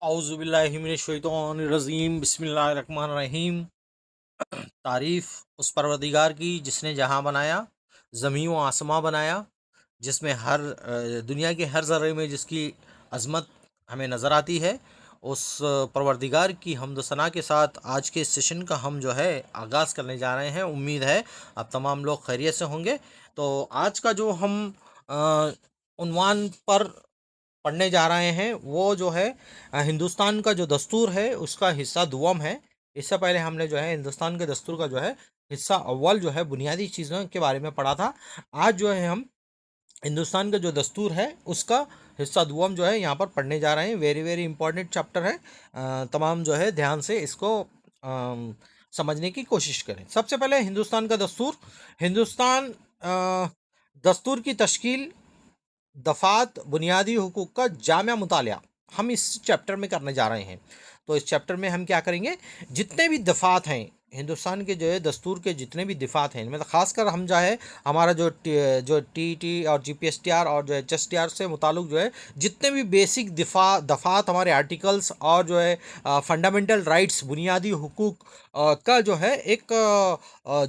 औज़ुबिल्लाहिमिनश्शैतानिर्रजीम बिस्मिल्लाहिर्रहमानिर्रहीम। तारीफ़ उस परवरदिगार की जिसने जहाँ बनाया, ज़मीं व आसमां बनाया, जिसमें दुनिया के हर ज़र्रे में जिसकी अज़मत हमें नज़र आती है। उस परवरदिगार की हम्द व सना के साथ आज के इस सेशन का हम जो है आगाज़ करने जा रहे हैं। उम्मीद है आप तमाम लोग खैरियत से होंगे। तो आज का जो हम उन्वान पर पढ़ने जा रहे हैं वो जो है हिंदुस्तान का जो दस्तूर है उसका हिस्सा दुआम है। इससे पहले हमने जो है हिंदुस्तान के दस्तूर का जो है हिस्सा अव्वल जो है बुनियादी चीज़ों के बारे में पढ़ा था। आज जो है हम हिंदुस्तान का जो दस्तूर है उसका हिस्सा दुआम जो है यहाँ पर पढ़ने जा रहे हैं। वेरी वेरी इंपॉर्टेंट चैप्टर है। तमाम जो है ध्यान से इसको समझने की कोशिश करें। सबसे पहले हिंदुस्तान का दस्तूर। हिंदुस्तान दस्तूर की तश्कील, दफ़ात, बुनियादी हुकूक का जामिया मुतालिया हम इस चैप्टर में करने जा रहे हैं। तो इस चैप्टर में हम क्या करेंगे, जितने भी दफ़ात हैं हिंदुस्तान के जो है दस्तूर के जितने भी दफ़ात हैं, मतलब ख़ासकर हम जो है हमारा जो टी और GPSTR और जो HSTR से मुताल्लिक़ जो है जितने भी बेसिक दफ़ात हमारे आर्टिकल्स और जो है फंडामेंटल राइट्स बुनियादी हुकूक का जो है एक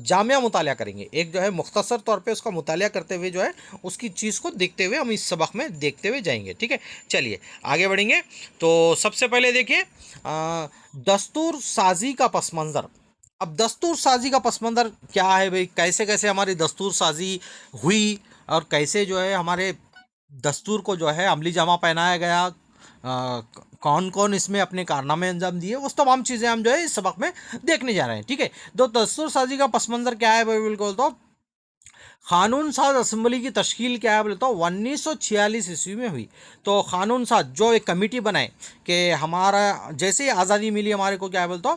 जामिया मुतालिया करेंगे। एक जो है मुख्तसर तौर पे उसका मुतालिया करते हुए जो है उसकी चीज़ को देखते हुए हम इस सबक में देखते हुए जाएंगे। ठीक है, चलिए आगे बढ़ेंगे। तो सबसे पहले देखिए दस्तूर साजी का पस मंज़र। अब दस्तूर साजी का पस मंज़र क्या है भाई, कैसे कैसे हमारी दस्तूर साजी हुई और कैसे जो है हमारे दस्तूर को जो है अमली जामा पहनाया गया, कौन कौन इसमें अपने कारनामे अंजाम दिए, उस तमाम चीज़ें हम जो है इस सबक में देखने जा रहे हैं। ठीक है, तो दस्तूर साजी का पस मंज़र क्या है भाई, बिल्कुल तो कानून साज असम्बली की तश्कील क्या है बोले तो 1946 ईस्वी में हुई। तो कानून साज जो एक कमेटी बनाए कि हमारा जैसे ही आज़ादी मिली हमारे को क्या है बोले तो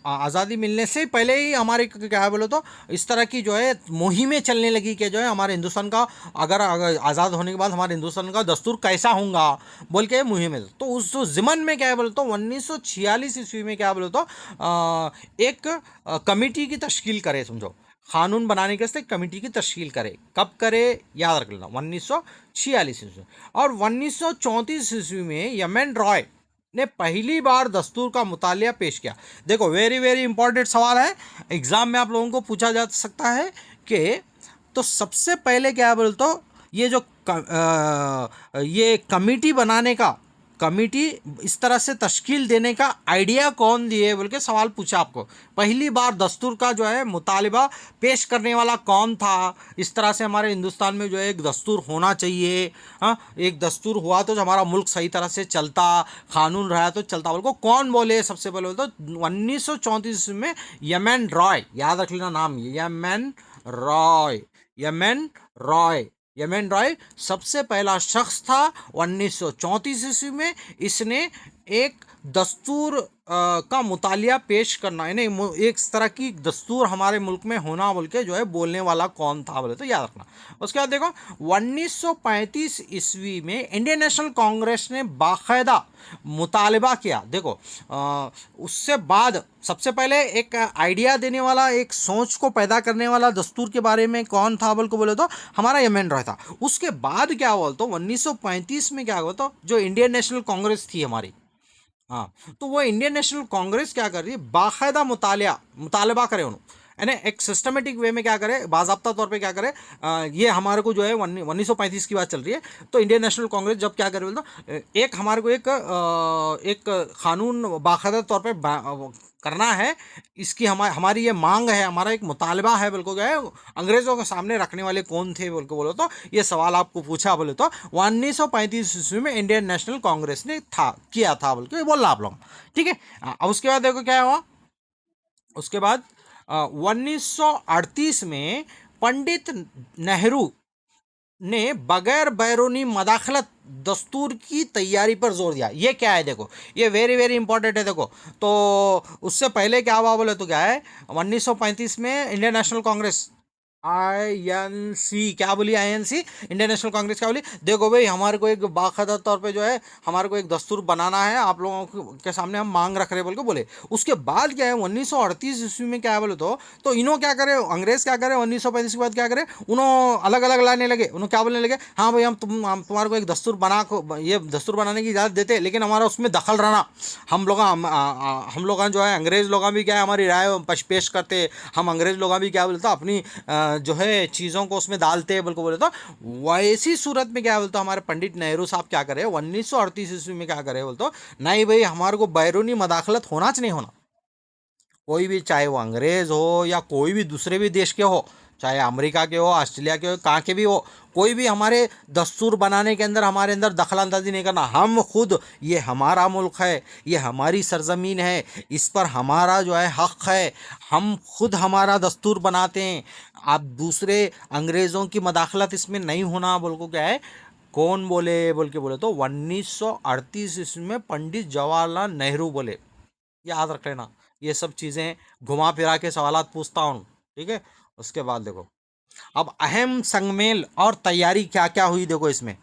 आज़ादी मिलने से पहले ही हमारे क्या है बोले तो इस तरह की जो है मुहिमें चलने लगी कि जो है हमारे हिंदुस्तान का अगर आज़ाद होने के बाद हमारे हिंदुस्तान का दस्तूर कैसा होगा बोल के मुहिमें। तो उस ज़िमन में क्या है बोले तो 1946 ईस्वी में क्या बोले तो एक कमेटी की तश्कील करे, समझो कानून बनाने के वास्ते कमेटी की तश्कील करे। कब करे याद रख लेना, 1946 ईस्वी। और 1934 ईस्वी में यमन रॉय ने पहली बार दस्तूर का मुतालिया पेश किया। देखो वेरी वेरी इंपॉर्टेंट सवाल है, एग्जाम में आप लोगों को पूछा जा सकता है कि तो सबसे पहले क्या बोल तो ये जो ये कमेटी बनाने का, कमेटी इस तरह से तश्कील देने का आइडिया कौन दिए बोल के सवाल पूछा आपको। पहली बार दस्तूर का जो है मुतालिबा पेश करने वाला कौन था, इस तरह से हमारे हिंदुस्तान में जो है एक दस्तूर होना चाहिए। हाँ, एक दस्तूर हुआ तो हमारा मुल्क सही तरह से चलता, कानून रहा तो चलता बोल को कौन बोले, सबसे पहले बोले तो 1934 में यमन रॉय, याद रख लेना नाम, Yemen Roy, Yemen Roy, Yemen Roy सबसे पहला शख्स था 1934 ईस्वी में। इसने एक दस्तूर का मुतालिया पेश करना, यानी एक तरह की दस्तूर हमारे मुल्क में होना बोल के जो है बोलने वाला कौन था बोले तो याद रखना। उसके बाद देखो 1935 ईस्वी में इंडियन नेशनल कांग्रेस ने बाकायदा मुतालबा किया। देखो उससे बाद सबसे पहले एक आइडिया देने वाला, एक सोच को पैदा करने वाला दस्तूर के बारे में कौन था बोल को बोले तो हमारा यमन रॉय था। उसके बाद क्या हुआ तो 1935 में क्या हुआ तो जो इंडियन नेशनल कांग्रेस थी हमारी, हाँ, तो वो इंडियन नेशनल कांग्रेस क्या कर रही है, बाकायदा मुतालबा करे उन्होंने, यानी एक सिस्टमेटिक वे में क्या करे, बाज़ाब्ता तौर पे क्या करे, ये हमारे को जो है 1935 की बात चल रही है। तो इंडियन नेशनल कांग्रेस जब क्या करे बोलते एक हमारे को एक कानून बाकायदा तौर पे करना है, इसकी हमारी ये मांग है, हमारा एक मुतालबा है बिल्कुल जो है, अंग्रेज़ों के सामने रखने वाले कौन थे बोल के बोलो तो ये सवाल आपको पूछा बोले तो 1935 ईस्वी में इंडियन नेशनल कांग्रेस ने किया था बोल के बोलना आप लोग। ठीक है, अब उसके बाद देखो क्या हुआ। उसके बाद 1938 में पंडित नेहरू ने बगैर बैरूनी मदाखलत दस्तूर की तैयारी पर जोर दिया। ये क्या है देखो, ये वेरी वेरी इंपॉर्टेंट है। देखो तो उससे पहले क्या हुआ बोले तो क्या है, 1935 में इंडियन नेशनल कांग्रेस INC क्या बोली? INC इंडियन नेशनल कांग्रेस क्या बोली? देखो भाई, हमारे को एक बाकायदा तौर पे जो है हमारे को एक दस्तूर बनाना है, आप लोगों के सामने हम मांग रख रहे हैं बोल के बोले। उसके बाद क्या है 1938 ईस्वी में क्या है बोले तो इन्हों क्या करे, अंग्रेज क्या करे 1935 के बाद क्या करे, उन्होंने अलग अलग लाने लगे। उन्होंने क्या बोलने लगे, हाँ भाई हम तुम्हारे को एक दस्तूर बना को ये दस्तूर बनाने की इजाज़त देते, लेकिन हमारा उसमें दखल रहना। हम लोग जो है अंग्रेज लोग भी क्या है हमारी राय पेश करते, हम अंग्रेज लोग भी क्या बोलते अपनी जो है चीज़ों को उसमें डालते हैं बल्कि बोले तो वैसी सूरत में क्या बोलते हमारे पंडित नेहरू साहब क्या करे 1938 ईस्वी में क्या करे बोलते नहीं भाई, हमारे को बैरूनी मदाखलत होना चाहिए नहीं होना। कोई भी, चाहे वो अंग्रेज हो या कोई भी दूसरे भी देश के हो, चाहे अमेरिका के हो, ऑस्ट्रेलिया के हो, कहाँ के भी हो, कोई भी हमारे दस्तूर बनाने के अंदर हमारे अंदर दखल अंदाजी नहीं करना। हम खुद, ये हमारा मुल्क है, ये हमारी सरजमीन है, इस पर हमारा जो है हक है, हम खुद हमारा दस्तूर बनाते हैं। आप दूसरे अंग्रेज़ों की मदाखलत इसमें नहीं होना बोल को क्या है, कौन बोले बोल के बोले तो 1938 ईस्वी में पंडित जवाहरलाल नेहरू बोले। याद रख लेना, ये सब चीज़ें घुमा फिरा के सवालात पूछता हूँ, ठीक है। उसके बाद देखो, अब अहम संगमेल और तैयारी क्या क्या हुई, देखो इसमें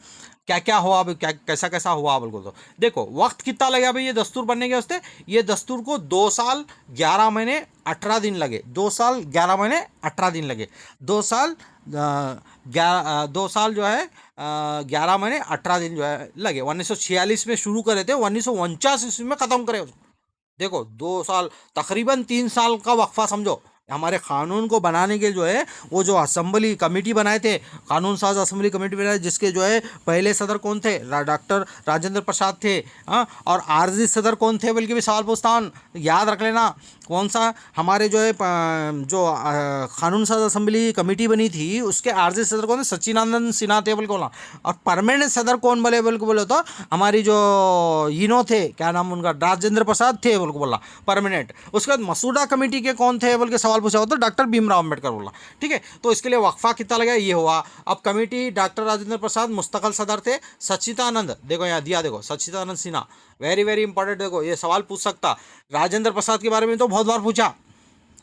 क्या क्या हुआ, अब क्या कैसा कैसा हुआ बिल्कुल। तो देखो वक्त कितना लगा भाई ये दस्तूर बनने के वास्ते, ये दस्तूर को 2 साल 11 महीने 18 दिन लगे। 2 साल 11 महीने 18 दिन लगे। 2 साल 2 साल जो है 11 महीने 18 दिन जो है लगे। 1946 में शुरू करे थे, 1949 ईस्वी में ख़त्म करे उसको। देखो 2 साल, तकरीबन 3 साल का वक्फा समझो। हमारे कानून को बनाने के जो है वो जो असेंबली कमेटी बनाए थे, कानून साज असेंबली कमेटी बनाए, जिसके जो है पहले सदर कौन थे, डॉक्टर राजेंद्र प्रसाद थे। हाँ, और आरजी सदर कौन थे बल्कि भी सवाल पूछता हूँ, याद रख लेना। कौन सा हमारे जो है जो कानून साज असेंबली कमेटी बनी थी उसके आरजी सदर कौन थे, सच्चिदानंद सिन्हा थे बोल के बोला। और परमानेंट सदर कौन बोले बोल के बोले तो हमारी जो इनो थे, क्या नाम उनका, राजेंद्र प्रसाद थे बोल के बोला परमानेंट। उसके बाद मसूदा कमेटी के कौन थे बोल के सवाल पूछा हो तो डॉक्टर भीमराव अम्बेडकर बोला। ठीक है, तो इसके लिए वक्फा कितना लगा ये हुआ। अब कमेटी डॉक्टर राजेंद्र प्रसाद मुस्तकल सदर थे। सच्चिदानंद, देखो यहाँ दिया, देखो सच्चिदानंद सिन्हा, वेरी वेरी इंपॉर्टेंट। देखो ये सवाल पूछ सकता, राजेंद्र प्रसाद के बारे में तो बहुत बार पूछा,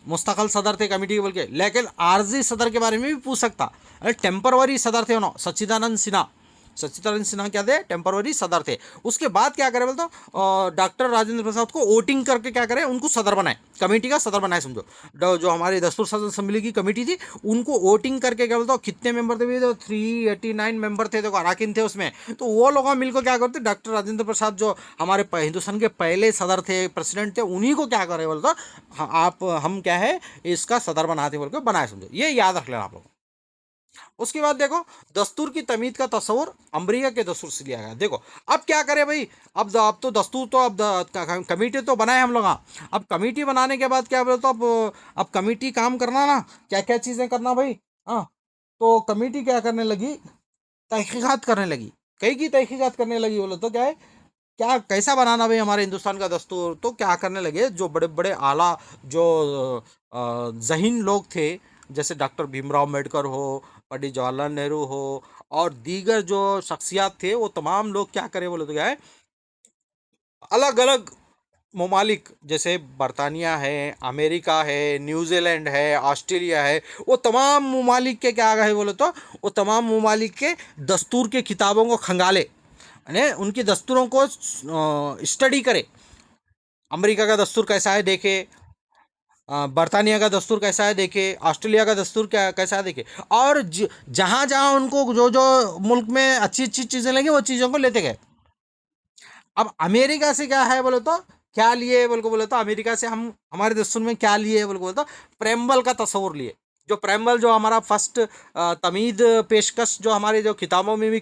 मुस्तकल सदर थे कमेटी के बोल के, लेकिन आरजी सदर के बारे में भी पूछ सकता। अरे टेम्परवरी सदर थे उन्होंने, सच्चिदानंद सिन्हा। सच्चिदानंद सिन्हा क्या थे, टेम्परवरी सदर थे। उसके बाद क्या करे बोलते डॉक्टर राजेंद्र प्रसाद को वोटिंग करके क्या करे, उनको सदर बनाए, कमेटी का सदर बनाए समझो। जो हमारे दस्तूर साज असेंबली की कमेटी थी उनको वोटिंग करके क्या बोलते कितने मेंबर थे, तो 389 मेंबर थे, देखो अराकिन थे उसमें। तो वो लोग मिलकर क्या करते, डॉक्टर राजेंद्र प्रसाद जो हमारे हिंदुस्तान के पहले सदर थे, प्रेसिडेंट थे, उन्हीं को क्या करे बोलते आप हम क्या है इसका सदर बनाते बोल के बनाए समझो। ये याद रख लेना आप लोग। उसके बाद देखो दस्तूर की तमीद का तस्वुर अमरीका के दस्तूर से लिया गया। देखो अब क्या करें भाई, अब तो दस्तूर तो कमेटी तो बनाए हम लोग। हाँ, अब कमेटी बनाने के बाद क्या बोलते अब कमेटी काम करना ना, क्या क्या चीज़ें करना भाई। हाँ, तो कमेटी क्या करने लगी, तहकीकात करने लगी। कई की तहकीकात करने लगी, बोलो तो क्या है, क्या कैसा बनाना भाई हमारे हिंदुस्तान का दस्तूर। तो क्या करने लगे, जो बड़े बड़े आला जो जहीन लोग थे, जैसे डॉक्टर भीमराव अम्बेडकर हो, पंडित जवाहरलाल नेहरू हो, और दीगर जो शख्सियात थे, वो तमाम लोग क्या करे बोले तो क्या है, अलग अलग ममालिक जैसे बरतानिया है, अमेरिका है, न्यूजीलैंड है, ऑस्ट्रेलिया है, वो तमाम ममालिक के क्या है बोले तो वो तमाम ममालिक के दस्तूर के किताबों को खंगाले, यानी उनकी दस्तूरों को स्टडी करे। अमेरिका का दस्तूर कैसा है देखे, बरतानिया का दस्तूर कैसा है देखे, ऑस्ट्रेलिया का दस्तूर क्या कैसा है देखे, और जहाँ जहाँ उनको जो जो मुल्क में अच्छी अच्छी चीज़ें लगी वो चीज़ों को लेते गए। अब अमेरिका से क्या है बोले तो क्या लिए बोल को बोले तो अमेरिका से हम हमारे दस्तूर में क्या लिए बोल को बोले तो प्रेम्बल का तस्वुर लिए। जो प्रेम्बल जो हमारा फर्स्ट तमीद पेशकश जो हमारे जो किताबों में भी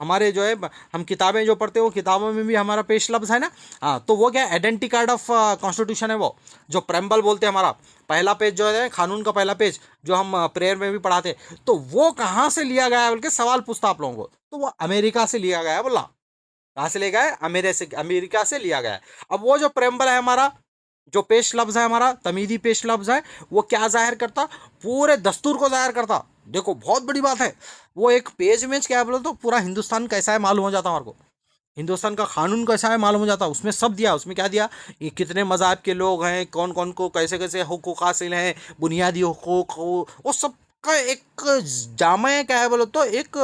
हमारे जो है हम किताबें जो पढ़ते हैं वो किताबों में भी हमारा पेश लफ्ज़ है ना। हाँ, तो वो क्या आइडेंटिटी कार्ड ऑफ कॉन्स्टिट्यूशन है, वो जो प्रेम्बल बोलते हैं, हमारा पहला पेज जो है कानून का पहला पेज जो हम प्रेयर में भी पढ़ाते हैं। तो वो कहाँ से लिया गया है बोल के सवाल पूछता आप लोगों को, तो वो अमेरिका से लिया गया है। बोला कहाँ से लिया गया है, अमेरिका से लिया गया है। अब वो जो प्रेम्बल है हमारा, जो पेश लफ्ज़ है हमारा तमीदी पेश लफ्ज़ है, वो क्या जाहिर करता, पूरे दस्तूर को जाहिर करता। देखो बहुत बड़ी बात है, वो एक पेज में क्या बोलो तो पूरा हिंदुस्तान कैसा है मालूम हो जाता हमारे को, हिंदुस्तान का कानून कैसा है मालूम हो जाता। उसमें सब दिया, उसमें क्या दिया, ये कितने मज़हब के लोग हैं, कौन कौन को कैसे कैसे हुकूक हासिल हैं, बुनियादी हुकूक हो, वो सब का एक जामा है, क्या है बोलो तो एक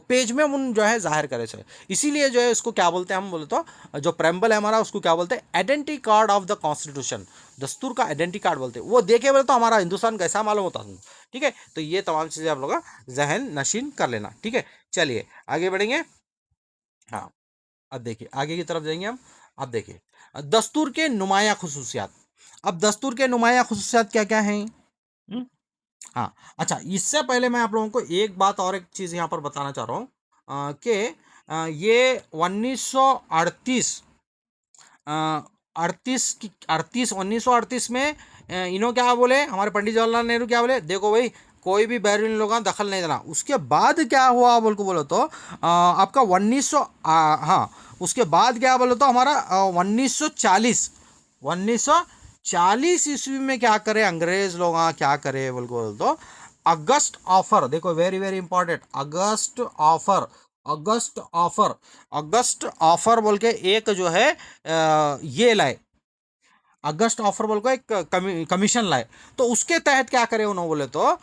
पेज में उन जो है जाहिर करे से, इसीलिए जो है इसको क्या बोलते हैं हम बोले तो, जो प्रेम्बल है हमारा उसको क्या बोलते हैं, identity card of the constitution, दस्तूर का आइडेंटिटी कार्ड बोलते हैं। वो देखे बोले तो हमारा हिंदुस्तान कैसा मालूम होता है। ठीक है, तो ये तमाम चीज़ें आप लोग का जहन नशीन कर लेना। ठीक है, चलिए आगे बढ़ेंगे। हाँ, अब देखिए आगे की तरफ जाएंगे हम। अब देखिए दस्तूर के नुमाया खसूसियात। अब दस्तूर के नुमाया खसूसियात क्या क्या हैं? हाँ, अच्छा, इससे पहले मैं आप लोगों को एक बात और एक चीज़ यहाँ पर बताना चाह रहा हूँ कि ये 1938 अड़तीस 1938 में इन्हों क्या बोले, हमारे पंडित जवाहरलाल नेहरू क्या बोले, देखो भाई कोई भी बैरून लोग दखल नहीं देना। उसके बाद क्या हुआ बोल को बोलो तो आपका 1900 हाँ, उसके बाद क्या बोलो तो हमारा 1940 ईस्वी में क्या करे अंग्रेज लोग, क्या करे बोल को बोलो तो अगस्त ऑफर, देखो वेरी वेरी इंपॉर्टेंट, अगस्त ऑफर बोल के एक जो है ये लाए, अगस्त ऑफर बोल को एक कमीशन लाए। तो उसके तहत क्या करे उन्होंने बोले तो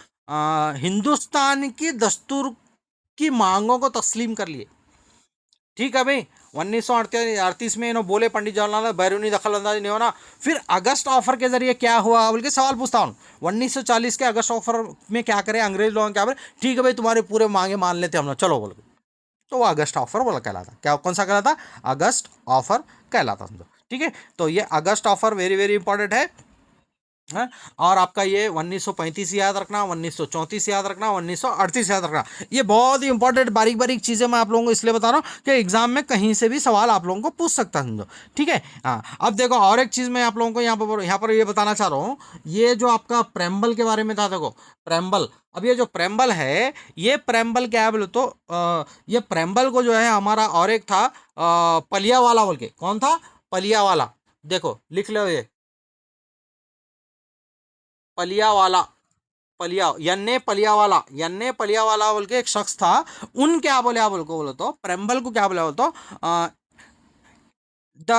हिंदुस्तान की दस्तूर की मांगों को तस्लीम कर लिए। ठीक है भाई, 1938 में इन्होंने बोले पंडित जवाहरलाल नेहरू बैरूनी दखल अंदाजी नहीं होना। फिर अगस्त ऑफर के जरिए क्या हुआ बोल के सवाल पूछता हूँ, 1940 के अगस्त ऑफर में क्या करे अंग्रेज लोगों क्या बोले, ठीक है भाई तुम्हारे पूरे मांगे मान लेते हम लोग, चलो बोल के। तो वो अगस्त ऑफर बोला कहलाता, क्या कौन सा कहलाता, अगस्त ऑफर कहलाता समझो। ठीक है, तो ये अगस्त ऑफर वेरी वेरी इंपॉर्टेंट है। है, और आपका ये 1935 याद रखना, 1934 याद रखना, 1938 याद रखना। ये बहुत ही इंपॉर्टेंट बारीक बारीक चीज़ें मैं आप लोगों को इसलिए बता रहा हूँ कि एग्जाम में कहीं से भी सवाल आप लोगों को पूछ सकता है समझो। ठीक है, हाँ, अब देखो और एक चीज़ मैं आप लोगों को यहाँ पर ये बताना चाह रहा हूँ, ये जो आपका प्रेम्बल के बारे में था, देखो प्रेम्बल, अब ये जो प्रेम्बल है, ये प्रेम्बल क्या है बोले तो ये प्रेम्बल को जो है हमारा और एक था पलियावाला बोल के, कौन था, पलियावाला, देखो लिख लो ये पलियावाला, यन्ने पलियावाला बोल के एक शख्स था। उन क्या बोले आप बोल को बोलो तो प्रेम्बल को क्या बोले बोलो तो the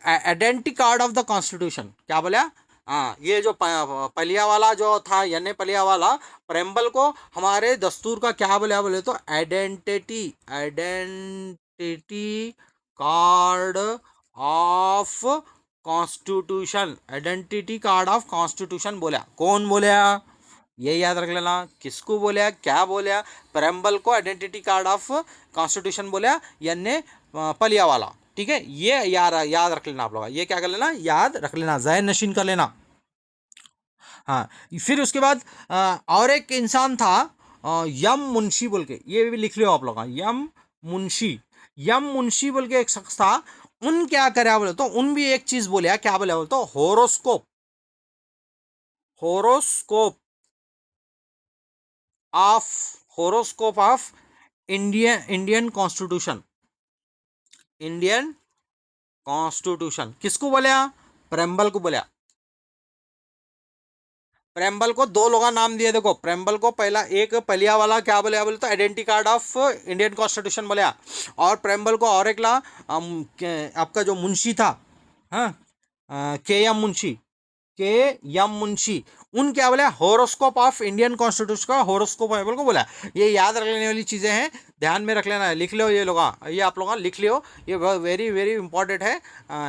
identity card of the constitution, क्या बोला, हाँ, ये जो पलियावाला जो था, यन्ने पलियावाला प्रेम्बल को हमारे दस्तूर का क्या बोले बोले तो identity card of constitution, identity card of constitution बोला, कौन बोला, ये याद रख लेना, किसको बोला, क्या बोला, प्रेम्बल को आइडेंटिटी कार्ड ऑफ कॉन्स्टिट्यूशन बोला, यानी पलियावाला। ठीक है, ये याद रख लेना आप लोग, ये क्या कर लेना, याद रख लेना, जहन नशीन कर लेना। हाँ, फिर उसके बाद और एक इंसान था यम मुंशी बोल के, ये भी लिख लियो आप लोग, यम मुंशी बोल के एक शख्स था। उन क्या करे बोले तो उन भी एक चीज बोले, क्या बोले बोले तो horoscope, horoscope of horoscope of Indian constitution, Indian constitution किसको बोले, प्रेम्बल को बोले। प्रेम्बल को दो लोग नाम दिए, देखो प्रेम्बल को पहला एक पलिया वाला क्या बोले बोले तो identity card of Indian constitution बोले, और प्रेम्बल को और एक ला आपका जो मुंशी था, हाँ, के एम मुंशी, के यम मुंशी, उन क्या बोला होरोस्कोप ऑफ इंडियन कॉन्स्टिट्यूशन का होरोस्कोप बाइबल को बोला। ये याद रखने वाली चीज़ें हैं, ध्यान में रख लेना है, लिख लो ये लोग, ये आप लोग लिख लियो, ये वेरी वेरी इंपॉर्टेंट है।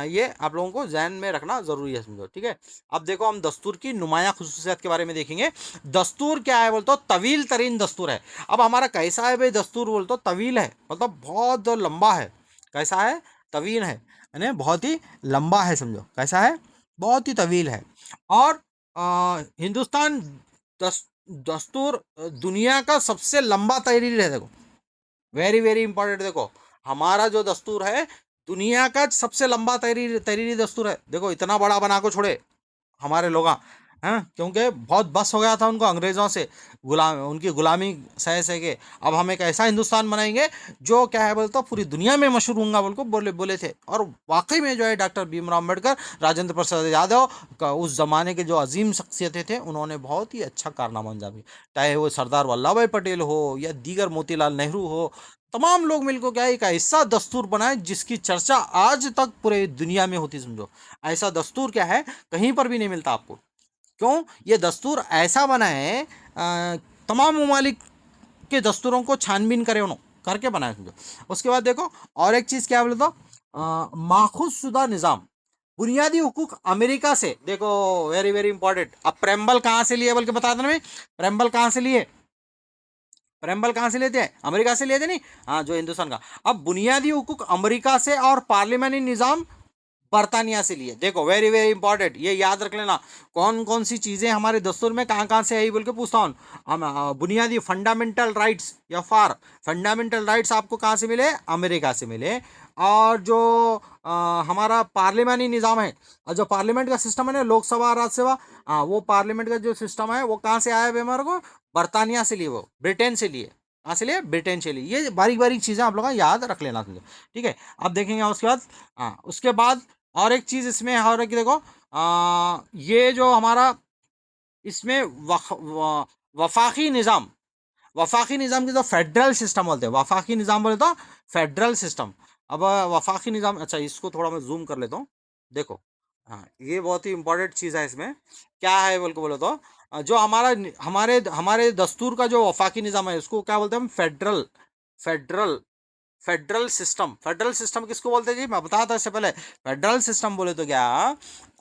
ये आप लोगों को जहन में रखना ज़रूरी है समझो। ठीक है, अब देखो हम दस्तूर की नुमाया खसूसियात के बारे में देखेंगे। दस्तूर क्या है बोलते, तवील तरीन दस्तूर है। अब हमारा कैसा है भाई दस्तूर बोलते, तवील है, मतलब बहुत लंबा है। कैसा है, तवील है, यानी बहुत ही लंबा है समझो, कैसा है, बहुत ही तवील है। और हिंदुस्तान दस, दस्तूर दुनिया का सबसे लंबा तहरीर है, देखो वेरी वेरी इंपॉर्टेंट, देखो हमारा जो दस्तूर है दुनिया का सबसे लंबा तहरीरी दस्तूर है। देखो इतना बड़ा बना को छोड़े हमारे लोग हैं, क्योंकि बहुत बस हो गया था उनको अंग्रेज़ों से, उनकी गुलामी सह सह के। अब हम एक ऐसा हिंदुस्तान बनाएंगे जो क्या है बोलते पूरी दुनिया में मशहूर होगा बोल को बोले थे। और वाकई में जो है डॉक्टर भीमराव अम्बेडकर, राजेंद्र प्रसाद यादव का उस ज़माने के जो अजीम शख्सियतें थे, उन्होंने बहुत ही अच्छा कारनामा अंजाम दिया। चाहे वो सरदार वल्लभ भाई पटेल हो या दीगर मोतीलाल नेहरू हो, तमाम लोग मिलकर क्या एक ऐसा दस्तूर बनाए जिसकी चर्चा आज तक पूरे दुनिया में होती समझो। ऐसा दस्तूर क्या है कहीं पर भी नहीं मिलता आपको। क्यों? ये दस्तूर ऐसा बना है, तमाम ममालिक के दस्तूरों को छानबीन करे उन्होंने करके बनाया समझो। उसके बाद देखो और एक चीज़ क्या बोले तो, माखूज शुदा निज़ाम, बुनियादी हुकूक अमेरिका से, देखो वेरी वेरी इंपॉर्टेंट। अब प्रेम्बल कहाँ से लिए बल्कि बता देना मैं, प्रेम्बल कहाँ से लिए, प्रेम्बल कहाँ से लेते हैं, अमेरिका से लेते नहीं, हाँ जो हिंदुस्तान का। अब बुनियादी हुकूक अमेरिका से और पार्लियामेंटी निज़ाम बर्तानिया से लिए। देखो वेरी वेरी इंपॉर्टेंट, ये याद रख लेना कौन कौन सी चीज़ें हमारे दस्तूर में कहाँ कहाँ से आई बोल के पूछता हूँ। हम बुनियादी फंडामेंटल राइट्स या फार फंडामेंटल राइट्स आपको कहाँ से मिले, अमेरिका से मिले। और जो हमारा पार्लियामानी निज़ाम है, और जो पार्लियामेंट का सिस्टम है ना, लोकसभा राज्यसभा, हाँ वो पार्लियामेंट का जो सिस्टम है वो कहाँ से आया है हमारे को, बर्तानिया से लिए, वो ब्रिटेन से लिए, कहाँ से लिए, ब्रिटेन से लिए। ये बारीक बारीक चीज़ें आप लोग का याद रख लेना तुझे, ठीक है। अब देखेंगे उसके बाद, हाँ उसके बाद और एक चीज़ इसमें है, और एक देखो, ये जो हमारा इसमें वफाकी निज़ाम, वफाकी निज़ाम की तो फेडरल सिस्टम बोलते हैं, वफाकी निज़ाम बोले तो फेडरल सिस्टम। अब वफाकी निज़ाम, अच्छा इसको थोड़ा मैं जूम कर लेता हूँ, देखो हाँ ये बहुत ही इंपॉर्टेंट चीज़ है। इसमें क्या है बोल के बोले तो, जो हमारा हमारे हमारे दस्तूर का जो वफाकी निज़ाम है उसको क्या बोलते हैं हम, federal, federal federal system. Federal system किसको बोलते हैं जी, मैं बताता इससे पहले। फेडरल सिस्टम बोले तो क्या,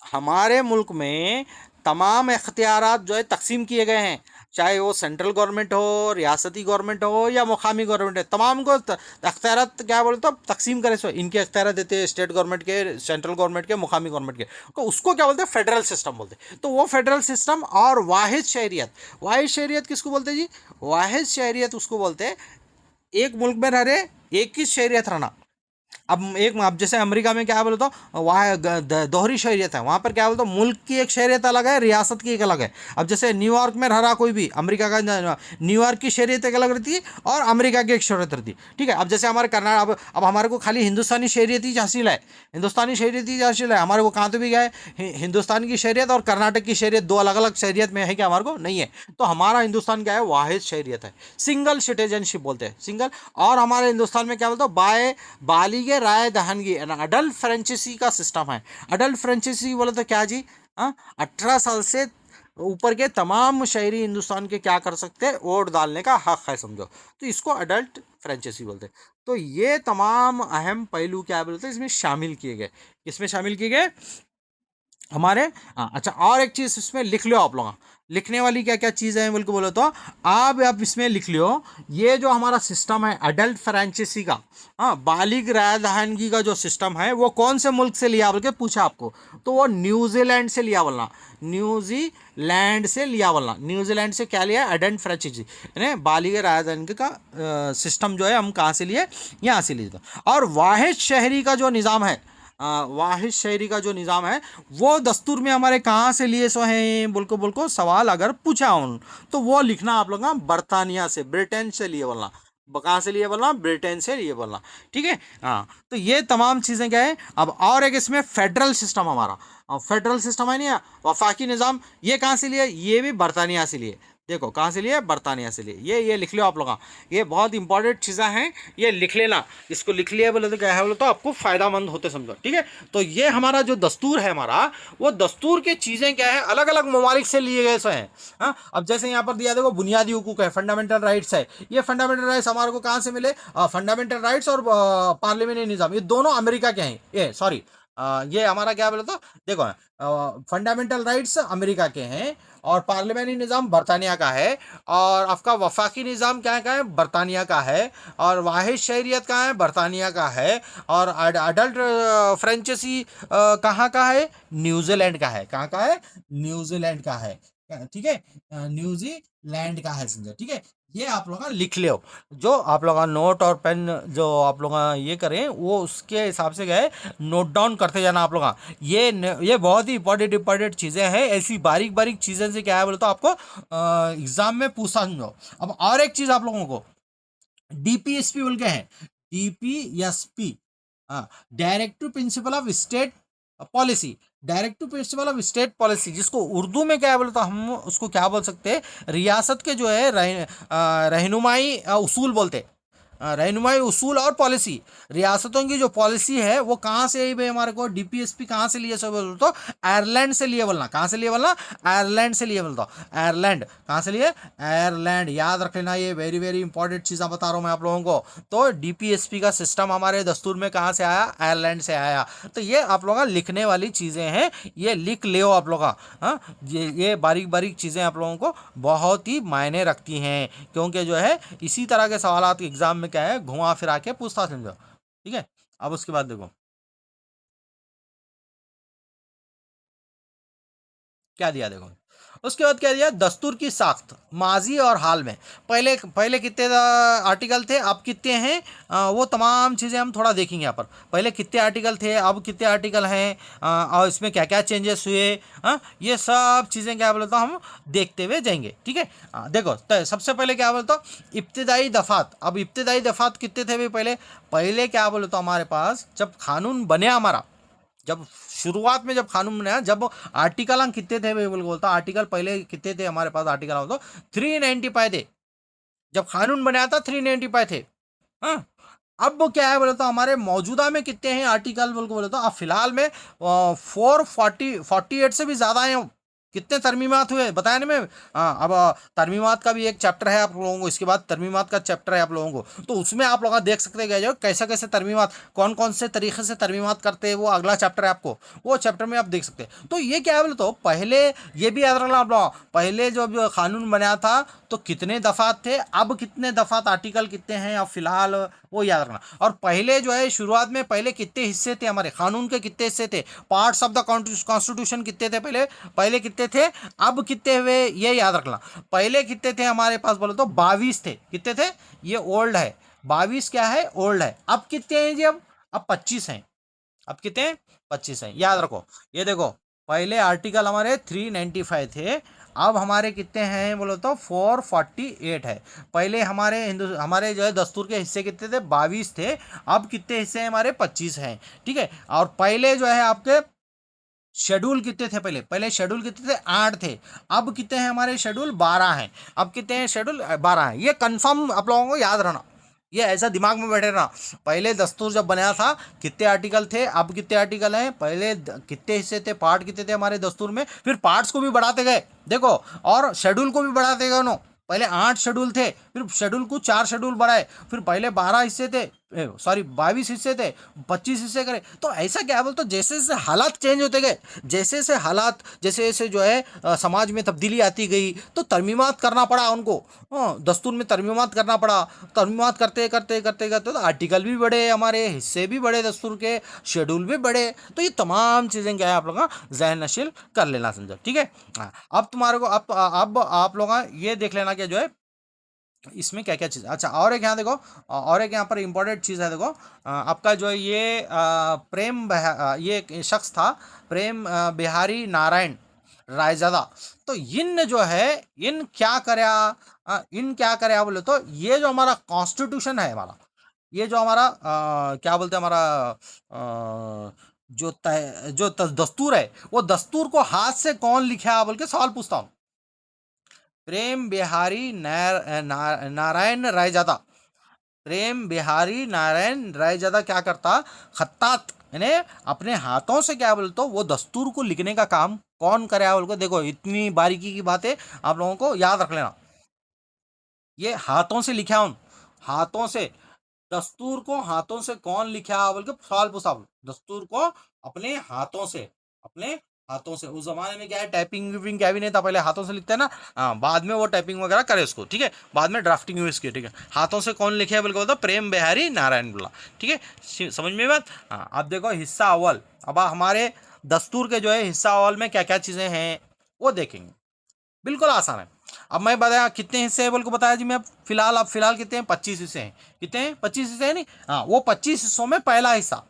हमारे मुल्क में तमाम इख्तियारात जो है तकसीम किए गए हैं, चाहे वो सेंट्रल गवर्नमेंट हो, रियासती गवर्नमेंट हो या मुकामी गवर्नमेंट है, तमाम को अख्तियारात क्या बोलते हो तकसीम करे, सो इनके अख्तियारात देते हैं स्टेट गवर्नमेंट के, सेंट्रल गवर्नमेंट के, मुकामी गवर्नमेंट के, तो उसको क्या बोलते हैं, फेडरल सिस्टम बोलते हैं। तो वो फेडरल सिस्टम और वाहिद शहरियत, वाहिद शहरियत किसको बोलते हैं जी, वाहिद शहरियत उसको बोलते हैं एक मुल्क में रह रहे एक ही शहरियत रहना। अब जैसे अमेरिका में क्या बोलते हो, वहाँ दोहरी शहरियत है, वहाँ पर क्या बोलते हो मुल्क की एक शहरियत अलग है, रियासत की एक अलग है। अब जैसे न्यूयॉर्क में रह रहा कोई भी, अमेरिका का न्यूयॉर्क की शहरियत एक अलग रहती है और अमेरिका की एक शहरियत रहती है, ठीक है। अब जैसे हमारे कर्नाटक, अब हमारे को खाली हिंदुस्तानी शहरियत ही हासिल है, हिंदुस्तानी शहरियत ही हासिल है हमारे को, कहाँ तो भी गए हिंदुस्तान की शहरियत और कर्नाटक की शहरियत दो अलग अलग शहरियत में है क्या, हमारे को नहीं है। तो हमारा हिंदुस्तान क्या है, वाहिद शहरियत है, सिंगल सिटीजनशिप बोलते हैं, सिंगल। और हमारे हिंदुस्तान में क्या बोलते हो, बालिग राय दहानगी, अडल्ट फ्रेंचाइजी का सिस्टम है। अडल्ट फ्रेंचाइजी बोले तो क्या जी, हाँ 18 साल से ऊपर के तमाम शहरी हिंदुस्तान के क्या कर सकते हैं, वोट डालने का हक है समझो, तो इसको अडल्ट फ्रेंचाइजी बोलते हैं। तो ये तमाम अहम पहलू क्या बोलते हैं इसमें शामिल किए गए, किसमें शामिल किए गए हमारे, हाँ अच्छा और एक चीज़ इसमें लिख लो आप लोग, लिखने वाली क्या क्या चीज़ें हैं बोल के बोलो तो, आप इसमें लिख लियो, ये जो हमारा सिस्टम है अडल्ट फ्रेंचाइजी का, हाँ बालिग राय दहानगी का जो सिस्टम है वो कौन से मुल्क से लिया बोल के पूछा आपको, तो वो न्यूजीलैंड से लिया बोलना, न्यूजीलैंड से लिया बोलना, न्यूजीलैंड से क्या लिया, अडल्ट फ्रेंचाइजी यानी बालिग राय दहानगी का सिस्टम जो है हम कहाँ से लिए, यहाँ से लिए। और वाहिद शहरी का जो निज़ाम है, वाहिद शहरी का जो निज़ाम है वो दस्तूर में हमारे कहाँ से लिए सो हैं बोल को सवाल अगर पूछा उन, तो वो लिखना आप लोग ना बर्तानिया से, ब्रिटेन से लिए बोलना, कहाँ से लिए बोलना, ब्रिटेन से लिए बोलना, ठीक है। हाँ तो ये तमाम चीज़ें क्या है। अब और एक इसमें फेडरल सिस्टम हमारा, फेडरल सिस्टम है नहीं, वफाकी निज़ाम, ये कहाँ से लिए, ये भी बर्तानिया से लिए, देखो कहाँ से लिए, बर्तानिया से लिए। ये लिख लो आप लोग, ये बहुत इंपॉर्टेंट चीज़ें हैं, ये लिख लेना, इसको लिख लिया बोले तो क्या है बोले तो आपको फ़ायदामंद होते समझो, ठीक है। तो ये हमारा जो दस्तूर है हमारा, वो दस्तूर की चीज़ें क्या है अलग अलग ममालिक से लिए गए से हैं। हाँ अब जैसे यहाँ पर दिया देखो बुनियादी हुकूक है, फंडामेंटल राइट्स है, ये फंडामेंटल राइट्स हमारे को कहाँ से मिले, फंडामेंटल राइट्स और पार्लियामेंटी निज़ाम ये दोनों अमेरिका के हैं, ये सॉरी ये हमारा क्या बोले तो देखो फंडामेंटल राइट्स अमेरिका के हैं और पार्लियामेंटी निज़ाम बरतानिया का है, और आपका वफाकी निज़ाम क्या का है, बरतानिया का है, और वाहिद शहरियत का है, बरतानिया का है, और अडल्ट फ्रेंचाइजी कहाँ का है, न्यूजीलैंड का है, कहाँ का है, न्यूजीलैंड का है, ठीक है, न्यूजीलैंड का है समझो, ठीक है। ये आप लोग लिख ले, जो आप लोग नोट और पेन जो आप लोग ये करें वो उसके हिसाब से गए नोट डाउन करते जाना आप लोग। ये बहुत ही इंपॉर्टेंट चीज़ें हैं, ऐसी बारीक बारीक चीज़ें से क्या है बोले तो आपको एग्जाम में पूछा समझो। अब और एक चीज़ आप लोगों को डीपीएसपी बोल के हैं, डीपीएसपी, हाँ directive principle of state policy, directive principle of state policy, जिसको उर्दू में क्या बोलते हम उसको क्या बोल सकते हैं, रियासत के जो है रहनुमाई उसूल बोलते हैं, रहनुमाई उसूल और पॉलिसी, रियासतों की जो पॉलिसी है वो कहाँ से आई भाई, हमारे को डीपीएसपी कहाँ से लिए सब बोल तो आयरलैंड से लिए बोलना, कहाँ से लिए बोलना, आयरलैंड से लिए बोलता हूँ, आयरलैंड कहाँ से लिए, आयरलैंड, याद रख लेना, ये वेरी वेरी इंपॉर्टेंट चीज़ बता रहा हूँ मैं आप लोगों को। तो डीपीएसपी का सिस्टम हमारे दस्तूर में कहाँ से आया, आयरलैंड से आया। तो ये आप लोग लिखने वाली चीज़ें हैं, ये लिख ले आप लोग। हाँ, ये बारीक बारीक चीज़ें आप लोगों को बहुत ही मायने रखती हैं, क्योंकि जो है इसी तरह के सवाल एग्जाम में क्या है, घुमा फिरा के पूछता समझो। ठीक है, अब उसके बाद देखो क्या दिया, देखो उसके बाद क्या दिया, दस्तूर की साख्त माजी और हाल में। पहले पहले कितने आर्टिकल थे, अब कितने हैं, वो तमाम चीज़ें हम थोड़ा देखेंगे यहाँ पर। पहले कितने आर्टिकल थे, अब कितने आर्टिकल हैं, और इसमें क्या क्या चेंजेस हुए, ये सब चीज़ें क्या बोलता हूँ हम देखते हुए जाएंगे। ठीक है, देखो तो सबसे पहले क्या बोलता हूँ, इब्तदाई दफ़ात। अब इब्तदाई दफ़ात कितने थे भाई, पहले पहले क्या बोलता हूँ, हमारे पास जब कानून बने हमारा, जब शुरुआत में जब कानून बनाया, जब आर्टिकल हम कितने थे बिल्कुल बोलता, आर्टिकल पहले कितने थे हमारे पास, आर्टिकल हो तो 395 थे। जब कानून बनाया था 395 थे। हाँ, अब क्या है बोले तो हमारे मौजूदा में कितने हैं आर्टिकल बोल के बोले तो, अब फिलहाल में 448 से भी ज़्यादा हैं। कितने तरमीमात हुए बताया ना मैं। हाँ, अब तरमीमात का भी एक चैप्टर है आप लोगों को, इसके बाद तरमीमात का चैप्टर है आप लोगों को, तो उसमें आप लोग देख सकते हैं जो कैसे कैसे तरमीमात, कौन कौन से तरीके से तरमीमात करते हैं, वो अगला चैप्टर है आपको, वो चैप्टर में आप देख सकते हैं। तो ये क्या है बोले तो, पहले ये भी याद रखना आप लोग, पहले जब कानून बनाया था तो कितने दफात थे, अब कितने दफात, आर्टिकल कितने हैं अब फिलहाल, वो याद रखना। और पहले जो है शुरुआत में पहले कितने हिस्से थे हमारे कानून के, कितने हिस्से थे, पार्ट्स ऑफ द कॉन्स्टिट्यूशन कितने थे पहले, पहले कितने थे, अब कितने हुए, ये याद रखना। पहले कितने थे हमारे पास बोलो तो 22 थे, कितने थे, ये ओल्ड है, 22 क्या है, ओल्ड है। अब कितने हैं जी, अब 25 हैं, अब कितने हैं, 25 हैं, याद रखो। ये देखो पहले आर्टिकल हमारे 395 थे, अब हमारे कितने हैं बोलो तो 448 है। पहले हमारे जो है दस्तूर के हिस्से कितने थे, 22 थे, अब कितने हिस्से हैं हमारे, 25 हैं। ठीक है, और पहले जो है आपके शेड्यूल कितने थे, पहले पहले शेड्यूल कितने थे, 8 थे, अब कितने हैं हमारे शेड्यूल, 12 हैं। अब कितने हैं शेड्यूल, 12 हैं। ये कंफर्म आप लोगों को याद रहना, ये ऐसा दिमाग में बैठे रहना। पहले दस्तूर जब बनाया था कितने आर्टिकल थे, अब कितने आर्टिकल हैं, पहले कितने हिस्से थे, पार्ट कितने थे हमारे दस्तूर में, फिर पार्ट्स को भी बढ़ाते गए देखो, और शेड्यूल को भी बढ़ाते गए उन्होंने। पहले 8 शेड्यूल थे, फिर शेड्यूल को 4 शेड्यूल बढ़ाए, फिर पहले 12 हिस्से थे, सॉरी 22 हिस्से थे, 25 हिस्से करे। तो ऐसा क्या बोलते, जैसे जैसे हालात चेंज होते गए, जैसे जैसे हालात, जैसे जैसे जो है समाज में तब्दीली आती गई, तो तरमीमात करना पड़ा उनको। दस्तूर में तरमीमात करना पड़ा, तरमीमात करते करते करते करते तो आर्टिकल भी बढ़े, हमारे हिस्से भी बढ़े दस्तूर के, शेड्यूल भी बढ़े। तो ये तमाम चीज़ें क्या है आप लोग जहन नशील कर लेना, समझो। ठीक है, अब तुम्हारे को अब आप लोग ये देख लेना कि जो है इसमें क्या क्या चीज़। अच्छा, और एक यहाँ देखो, और एक यहाँ पर इंपॉर्टेंट चीज़ है देखो, आपका जो है ये ये एक शख्स था, प्रेम बिहारी नारायण रायजादा। तो इन जो है, इन क्या करया, इन क्या करया बोले तो, ये जो हमारा कॉन्स्टिट्यूशन है हमारा, ये जो हमारा क्या बोलते हैं हमारा दस्तूर है, वो दस्तूर को हाथ से कौन लिखा बोल के सवाल पूछता हूँ। प्रेम बिहारी नारायण रायजादा, प्रेम बिहारी नारायण रायजादा क्या करता, खत्तात यानी अपने हाथों से क्या बोलते, वो दस्तूर को लिखने का काम कौन करे बोल को। देखो इतनी बारीकी की बातें आप लोगों को याद रख लेना, ये हाथों से लिखा उन, हाथों से, दस्तूर को हाथों से कौन लिखा बोल के सवाल पूछा। दस्तूर को अपने हाथों से, अपने हाथों से। उस जमाने में क्या है, टाइपिंग विपिंग क्या भी नहीं था, पहले हाथों से लिखते हैं ना। हाँ, बाद में वो टाइपिंग वगैरह करे उसको, ठीक है, बाद में ड्राफ्टिंग यूज की। ठीक है, हाथों से कौन लिखे बोल के बोलता, प्रेम बिहारी नारायण बोला। ठीक है, समझ में बात। हाँ, अब देखो हिस्सा अव्वल, अब हमारे दस्तूर के जो है हिस्सा अव्वल में क्या क्या चीज़ें हैं वो देखेंगे, बिल्कुल आसान है। अब मैं बताया कितने हिस्से हैं बोल को बताया जी मैं, अब फिलहाल कितने हैं, 25 हिस्से हैं। कितने हैं, 25 हिस्से हैं नहीं। हाँ, वो 25 हिस्सों में पहला हिस्सा,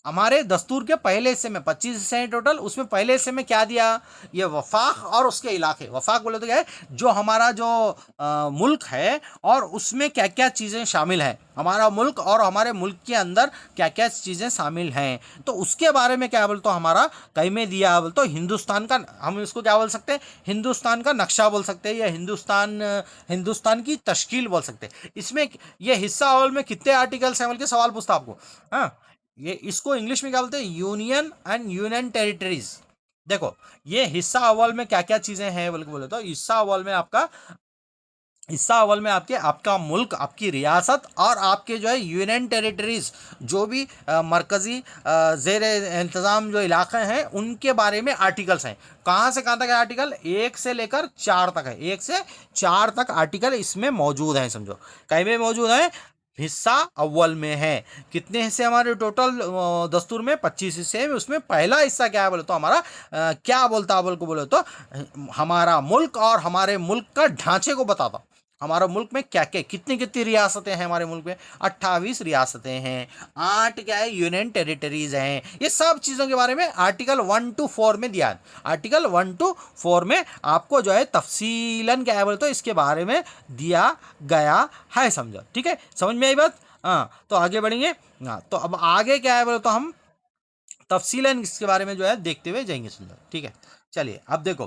हमारे दस्तूर के पहले हिस्से में 25 हिस्से हैं टोटल, उसमें पहले हिस्से में क्या दिया, ये वफाक और उसके इलाके, वफाक बोले तो क्या है, जो हमारा जो मुल्क है और उसमें क्या क्या चीज़ें शामिल हैं, हमारा मुल्क और हमारे मुल्क के अंदर क्या क्या चीज़ें शामिल हैं, तो उसके बारे में क्या बोल तो हमारा कई में दिया बोल तो हिंदुस्तान का, हम इसको क्या बोल सकते हैं, हिंदुस्तान का नक्शा बोल सकते हैं, या हिंदुस्तान की तश्कील बोल सकते हैं। इसमें ये हिस्सा अव्वल में कितने आर्टिकल्स हैं बोल के सवाल पूछता आपको। हाँ, ये इसको इंग्लिश में क्या बोलते हैं, यूनियन एंड यूनियन टेरिटरीज। देखो ये हिस्सा अव्वल में क्या क्या चीजें हैं बोल के बोले तो हिस्सा अव्वल में आपके आपका मुल्क, आपकी रियासत और आपके जो है यूनियन टेरिटरीज, जो भी मरकजी जेर इंतज़ाम जो इलाके हैं उनके बारे में आर्टिकल्स हैं। कहाँ से कहाँ तक है आर्टिकल, 1 से लेकर 4 तक है, 1 से 4 तक आर्टिकल इसमें मौजूद हैं, समझो कहीं में मौजूद है, हिस्सा अव्वल में है। कितने हिस्से हमारे टोटल दस्तूर में, 25 हिस्से में, उसमें पहला हिस्सा क्या है बोले तो हमारा क्या बोलता है बोल को बोले तो हमारा मुल्क और हमारे मुल्क का ढांचे को बताता, हमारा मुल्क में क्या क्या कितनी कितनी रियासतें हैं, हमारे मुल्क में 28 रियासतें हैं, 8 क्या है यूनियन टेरिटरीज हैं, ये सब चीज़ों के बारे में आर्टिकल 1 to 4 में दिया है। आर्टिकल 1 to 4 में आपको जो है तफसीलन क्या है बोले तो इसके बारे में दिया गया है, समझो ठीक है, समझ में आई बात। हाँ तो आगे बढ़ेंगे। हाँ तो अब आगे क्या है बोले तो हम तफसीलन इसके बारे में जो है देखते हुए जाएंगे, सुंदर ठीक है। चलिए अब देखो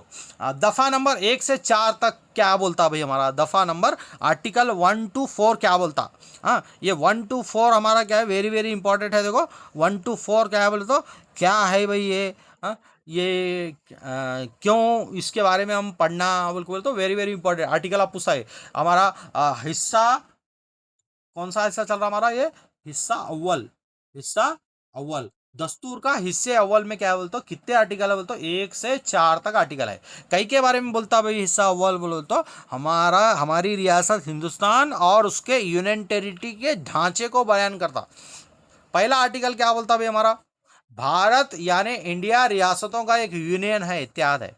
दफा नंबर 1 से 4 तक क्या बोलता भाई, हमारा दफा नंबर आर्टिकल 1 to 4 क्या बोलता। हाँ ये 1 to 4 हमारा क्या है, वेरी वेरी इंपॉर्टेंट है। देखो 1 to 4 क्या है बोले तो क्या है भाई ये, हाँ ये क्यों इसके बारे में हम पढ़ना बोल तो वेरी वेरी इंपॉर्टेंट आर्टिकल आप पूछा है। हमारा हिस्सा कौन सा हिस्सा चल रहा हमारा, ये हिस्सा अव्वल, हिस्सा अव्वल दस्तूर का हिस्से अव्वल में क्या है बोलते हो, कितने आर्टिकल है बोलते हो, 1 से 4 तक आर्टिकल है। कई के बारे में बोलता भाई हिस्सा अव्वल बोलो तो हमारी रियासत हिंदुस्तान और उसके यूनियन टेरिटरी के ढांचे को बयान करता। पहला आर्टिकल क्या बोलता भाई हमारा, भारत यानी इंडिया रियासतों का एक यूनियन है, इत्याद है।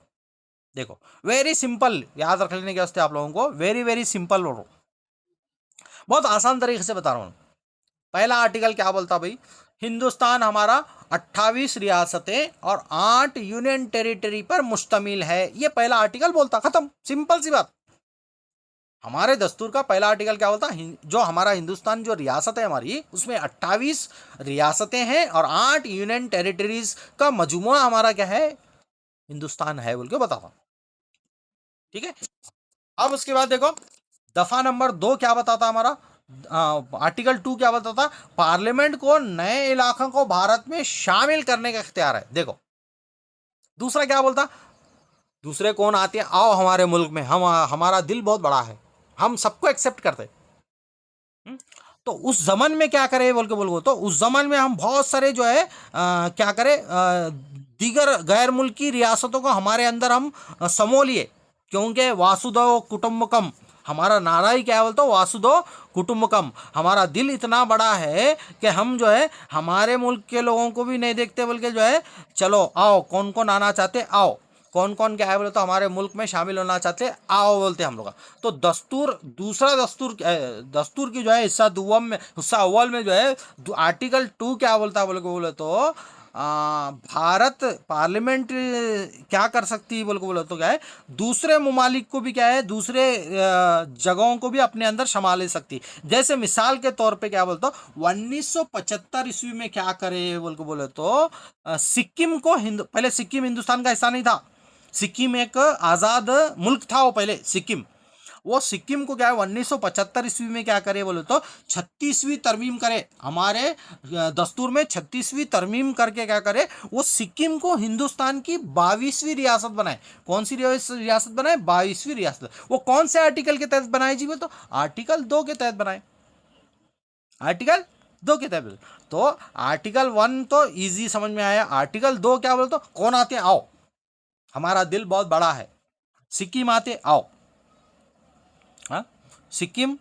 देखो वेरी सिंपल याद रख लेने के वास्ते आप लोगों को, वेरी वेरी सिंपल, बहुत आसान तरीके से बता रहा हूँ। पहला आर्टिकल क्या बोलता भाई, हिंदुस्तान हमारा 28 रियासतें और 8 यूनियन टेरिटरी पर मुश्तमिल है, ये पहला आर्टिकल बोलता, खत्म, सिंपल सी बात। हमारे दस्तूर का पहला आर्टिकल क्या बोलता, जो हमारा हिंदुस्तान जो रियासत है हमारी, उसमें 28 रियासतें हैं और 8 यूनियन टेरिटरीज का मजमुआ हमारा क्या है, हिंदुस्तान है बोल के बताता, ठीक है। अब उसके बाद देखो दफा नंबर 2 क्या बताता हमारा, आर्टिकल 2 क्या बताता, पार्लियामेंट को नए इलाकों को भारत में शामिल करने का इख्तियार है। देखो दूसरा क्या बोलता, दूसरे कौन आते हैं, आओ हमारे मुल्क में, हम हमारा दिल बहुत बड़ा है, हम सबको एक्सेप्ट करते। तो उस जमन में क्या करें बोल के बोलो तो उस जमन में हम बहुत सारे जो है क्या करें, दीगर गैर मुल्की रियासतों को हमारे अंदर हम समो लिए, क्योंकि वासुदेव कुटुम्बकम हमारा नारा ही क्या बोलते हो, वासुदेव कुटुम्बकम। हमारा दिल इतना बड़ा है कि हम जो है हमारे मुल्क के लोगों को भी नहीं देखते, बल्कि जो है चलो आओ, कौन कौन आना चाहते आओ, कौन कौन क्या है बोले तो हमारे मुल्क में शामिल होना चाहते आओ बोलते हम लोग। तो दस्तूर दूसरा दस्तूर की जो है हिस्सा दुवम में, हिस्सा अव्वल में जो है आर्टिकल 2 क्या बोलता है बोले तो भारत पार्लियामेंट क्या कर सकती है बोल के बोले तो क्या है, दूसरे ममालिक को भी क्या है, दूसरे जगहों को भी अपने अंदर संभाल ले सकती। जैसे मिसाल के तौर पे क्या बोलते हो, 1975 ईस्वी में क्या करे बोल के बोले तो सिक्किम को पहले सिक्किम हिंदुस्तान का हिस्सा नहीं था, सिक्किम एक आज़ाद मुल्क था वो पहले सिक्किम। वो सिक्किम को क्या है 1975 ईस्वी में क्या करे बोले तो 36वीं तरमीम करे, हमारे दस्तूर में 36वीं तरमीम करके क्या करे, वो सिक्किम को हिंदुस्तान की 22वीं रियासत बनाए। कौन सी रियासत बनाए, 22वीं रियासत। वो कौन से आर्टिकल के तहत बनाए जी बोले तो आर्टिकल 2 के तहत बनाए, आर्टिकल 2 के तहत। तो आर्टिकल 1 तो इजी समझ में आया, आर्टिकल 2 क्या बोले तो कौन आते आओ, हमारा दिल बहुत बड़ा है, सिक्किम आते आओ। हाँ सिक्किम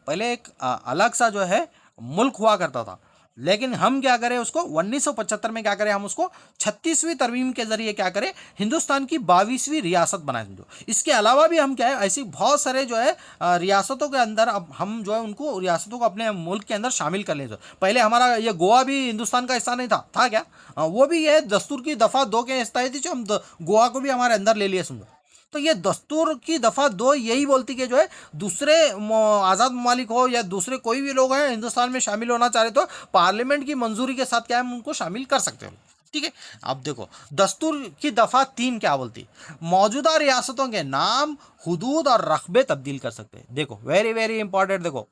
पहले एक अलग सा जो है मुल्क हुआ करता था, लेकिन हम क्या करें उसको 1975 में क्या करें, हम उसको 36वीं तरमीम के जरिए क्या करें, हिंदुस्तान की 22वीं रियासत बनाए समझो। इसके अलावा भी हम क्या है, ऐसी बहुत सारे जो है रियासतों के अंदर अब हम जो है उनको रियासतों को अपने मुल्क के अंदर शामिल कर लें। पहले हमारा ये गोवा भी हिंदुस्तान का हिस्सा नहीं था क्या? वो भी ये दस्तूर की दफ़ा 2 के हिस्सा थी, जो हम गोवा को भी हमारे अंदर ले लिए समझो। तो ये दस्तूर की दफ़ा 2 यही बोलती कि जो है दूसरे आज़ाद ममालिक हो या दूसरे कोई भी लोग हैं हिंदुस्तान में शामिल होना चाह रहे तो पार्लियामेंट की मंजूरी के साथ क्या है, हम उनको शामिल कर सकते हैं। ठीक है, अब देखो दस्तूर की दफ़ा 3 क्या बोलती, मौजूदा रियासतों के नाम, हुदूद और रकबे तब्दील कर सकते हैं। देखो वेरी वेरी इंपॉर्टेंट, देखो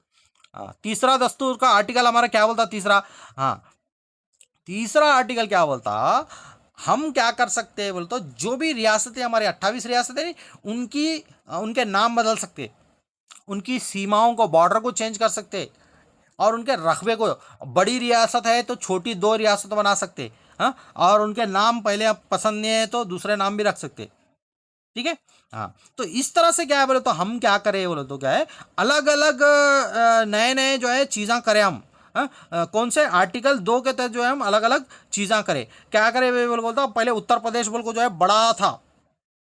तीसरा दस्तूर का आर्टिकल हमारा क्या बोलता, तीसरा, हाँ तीसरा आर्टिकल क्या बोलता, हम क्या कर सकते हैं बोल तो जो भी रियासतें हमारे 28 रियासतें नहीं, उनकी उनके नाम बदल सकते, उनकी सीमाओं को, बॉर्डर को चेंज कर सकते, और उनके रकबे को, बड़ी रियासत है तो छोटी 2 रियासत बना सकते, हाँ, और उनके नाम पहले आप पसंद नहीं है तो दूसरे नाम भी रख सकते। ठीक है, हाँ, तो इस तरह से क्या है बोले तो हम क्या करें बोले तो क्या है, अलग अलग नए नए जो है चीज़ें करें हम, हाँ, कौन से आर्टिकल 2 के तहत जो है हम अलग अलग चीज़ें करें, क्या करें बोल बोलता, पहले उत्तर प्रदेश बोल को जो है बड़ा था,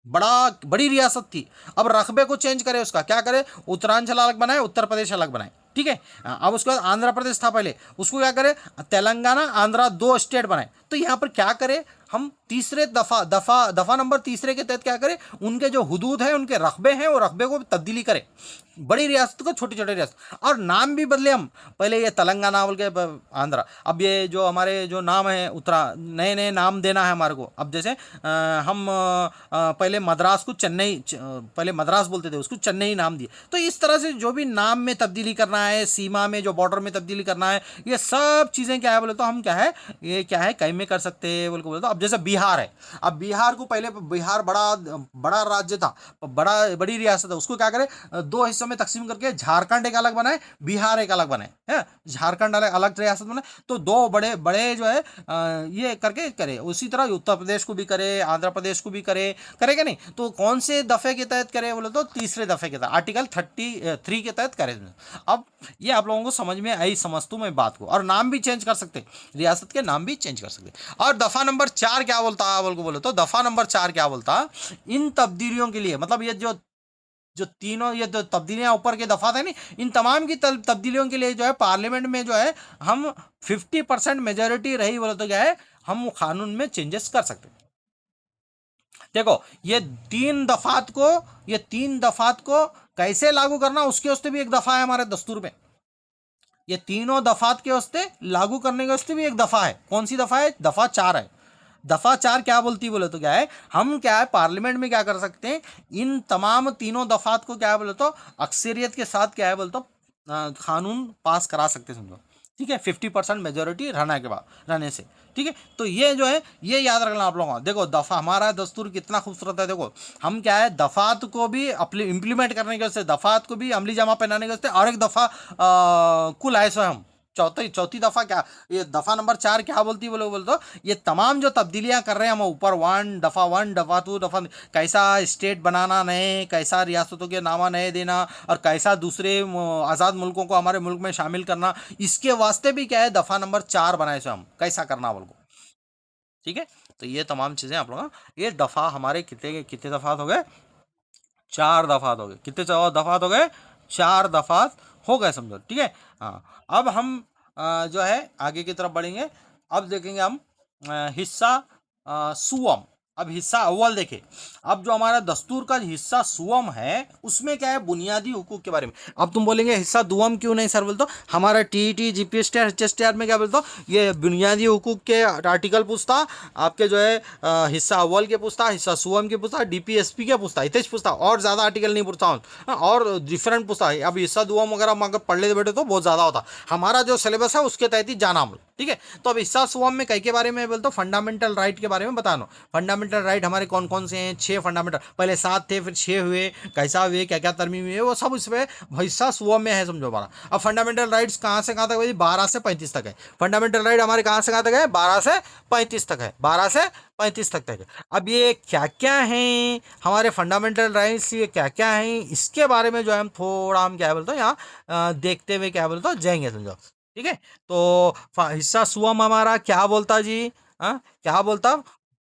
बड़ी रियासत थी, अब रकबे को चेंज करें, उसका क्या करें, उत्तरांचल अलग बनाए, उत्तर प्रदेश अलग बनाए। ठीक है, अब उसके बाद आंध्र प्रदेश था पहले, उसको क्या करें, तेलंगाना आंध्रा 2 स्टेट बनाए। तो यहाँ पर क्या करें, हम तीसरे दफा नंबर तीसरे के तहत क्या करें, उनके जो हुदूद है, उनके रकबे हैं, वो रकबे को तब्दीली करें, बड़ी रियासत को छोटी छोटी रियासत, और नाम भी बदले हम, पहले ये तेलंगाना बोल के आंध्रा, अब ये जो हमारे जो नाम है नए नए नाम देना है हमारे को। अब जैसे हम पहले मद्रास को चेन्नई, पहले मद्रास बोलते थे, उसको चेन्नई नाम दिए। तो इस तरह से जो भी नाम में तब्दीली करना है, सीमा में जो बॉर्डर में तब्दीली करना है, ये सब चीज़ें क्या है बोले तो हम क्या है, ये क्या है कहीं में कर सकते हैं बोल के बोले तो। अब जैसे बिहार है, अब बिहार को पहले, बिहार बड़ा बड़ा राज्य था, बड़ी रियासत है, उसको क्या करें, 2 हिस्सों में तकसीम करके झारखंड एक अलग बनाए, बिहार एक अलग बनाए, है झारखंड अलग अलग रियासत बनाए, तो 2 बड़े बड़े जो है ये करके करे। उसी तरह उत्तर प्रदेश को भी करे, आंध्र प्रदेश को भी करे, करेगा नहीं तो कौन से दफे के तहत करे बोले तो तीसरे दफे के तहत, आर्टिकल 33 के तहत करे। अब ये आप लोगों को समझ में आई, समझतू मैं बात को, और नाम भी चेंज कर सकते, रियासत के नाम भी चेंज कर सकते। और दफा नंबर 4 क्या बोलता है बोले तो, दफा नंबर 4 क्या बोलता, इन तब्दीलियों के लिए, मतलब ये जो जो तीनों ये जो तब्दीलियां ऊपर के दफा थे नहीं, इन तमाम की तब्दीलियों के लिए जो है पार्लियामेंट में जो है हम 50% मेजोरिटी रही बोले तो क्या है, हम कानून में चेंजेस कर सकते। देखो ये तीन दफात को कैसे लागू करना, उसके वास्ते भी एक दफा है हमारे दस्तूर में। ये तीनों दफात के वास्ते लागू करने के वास्ते भी एक दफा है। कौन सी दफा है? दफा 4 है। दफा 4 क्या बोलती बोले तो क्या है, हम क्या है पार्लियामेंट में क्या कर सकते हैं, इन तमाम तीनों दफात को क्या है बोले तो अक्सरियत के साथ क्या है बोले तो कानून पास करा सकते समझो। ठीक है, 50% मेजोरिटी रहने से। ठीक है, तो ये जो है ये याद रखना आप लोगों को। देखो दफा, हमारा दस्तूर कितना खूबसूरत है। देखो हम क्या है दफात को भी इम्प्लीमेंट करने के वास्ते, दफात को भी अमली जमा पहनाने के वास्ते और एक दफा कुल आए सो हम चौथी दफा क्या, ये दफा नंबर 4 क्या बोलती बोले तो ये तमाम जो तब्दीलियां कर रहे हैं हम ऊपर, वन दफा 2 दफा, कैसा स्टेट बनाना नए, कैसा रियासतों के नामा नए देना, और कैसा दूसरे आज़ाद मुल्कों को हमारे मुल्क में शामिल करना, इसके वास्ते भी क्या है दफा नंबर 4 बनाए से हम कैसा करना बोल को। ठीक है, तो ये तमाम चीज़ें आप लोग, ये दफा हमारे कितने कितने दफात हो गए, 4 दफात हो गए। कितने दफात हो गए? 4 दफात हो गए समझो। ठीक है, हाँ, अब हम जो है आगे की तरफ बढ़ेंगे। अब देखेंगे हम हिस्सा सुवम। अब हिस्सा अव्वल देखें। अब जो हमारा दस्तूर का हिस्सा सुवम है उसमें क्या है, बुनियादी हुकूक के बारे में। अब तुम बोलेंगे हिस्सा दुवम क्यों नहीं सर, बोल तो हमारा टीईटी जीपीएसटीआर एचएसटीआर में क्या बोलते हो, ये बुनियादी हुकूक के आर्टिकल पूछता, आपके जो है हिस्सा अव्वल के पूछता, हिस्सा सुवम के पूछता, डीपीएसपी के पूछता, इतेश पूछता, और ज़्यादा आर्टिकल नहीं पूछता हूँ, और डिफरेंट पूछता है। अब हिस्सा दुवम वगैरह हम अगर पढ़ लेते बैठे तो बहुत ज़्यादा होता, हमारा जो सिलेबस है उसके तहत ही जाना हम। ठीक है, तो अब हिस्सा सुवम में कई के बारे में बोलते हो, फंडामेंटल राइट के बारे में बताना। फंडामेंटल राइट हमारे कौन कौन से हैं? 6 फंडामेंटल, पहले 7 थे फिर 6 हुए, कैसा हुए, क्या क्या तरमीम हुए, वो सब इसमें हिस्सा सुवम में है समझो हमारा। अब फंडामेंटल राइट्स कहाँ से कहाँ तक भाई? 12 से 35 तक है। फंडामेंटल राइट हमारे कहाँ से कहाँ तक है? 12 से 35 तक है, 12 से 35 तक है। अब ये क्या क्या हैं हमारे फंडामेंटल राइट्स, ये क्या क्या हैं, इसके बारे में जो है हम थोड़ा हम क्या बोलते हैं यहाँ देखते हुए क्या बोलते हो जाएंगे समझो। ठीक है। तो हिस्सा सुवम हमारा क्या बोलता जी? हाँ, क्या बोलता?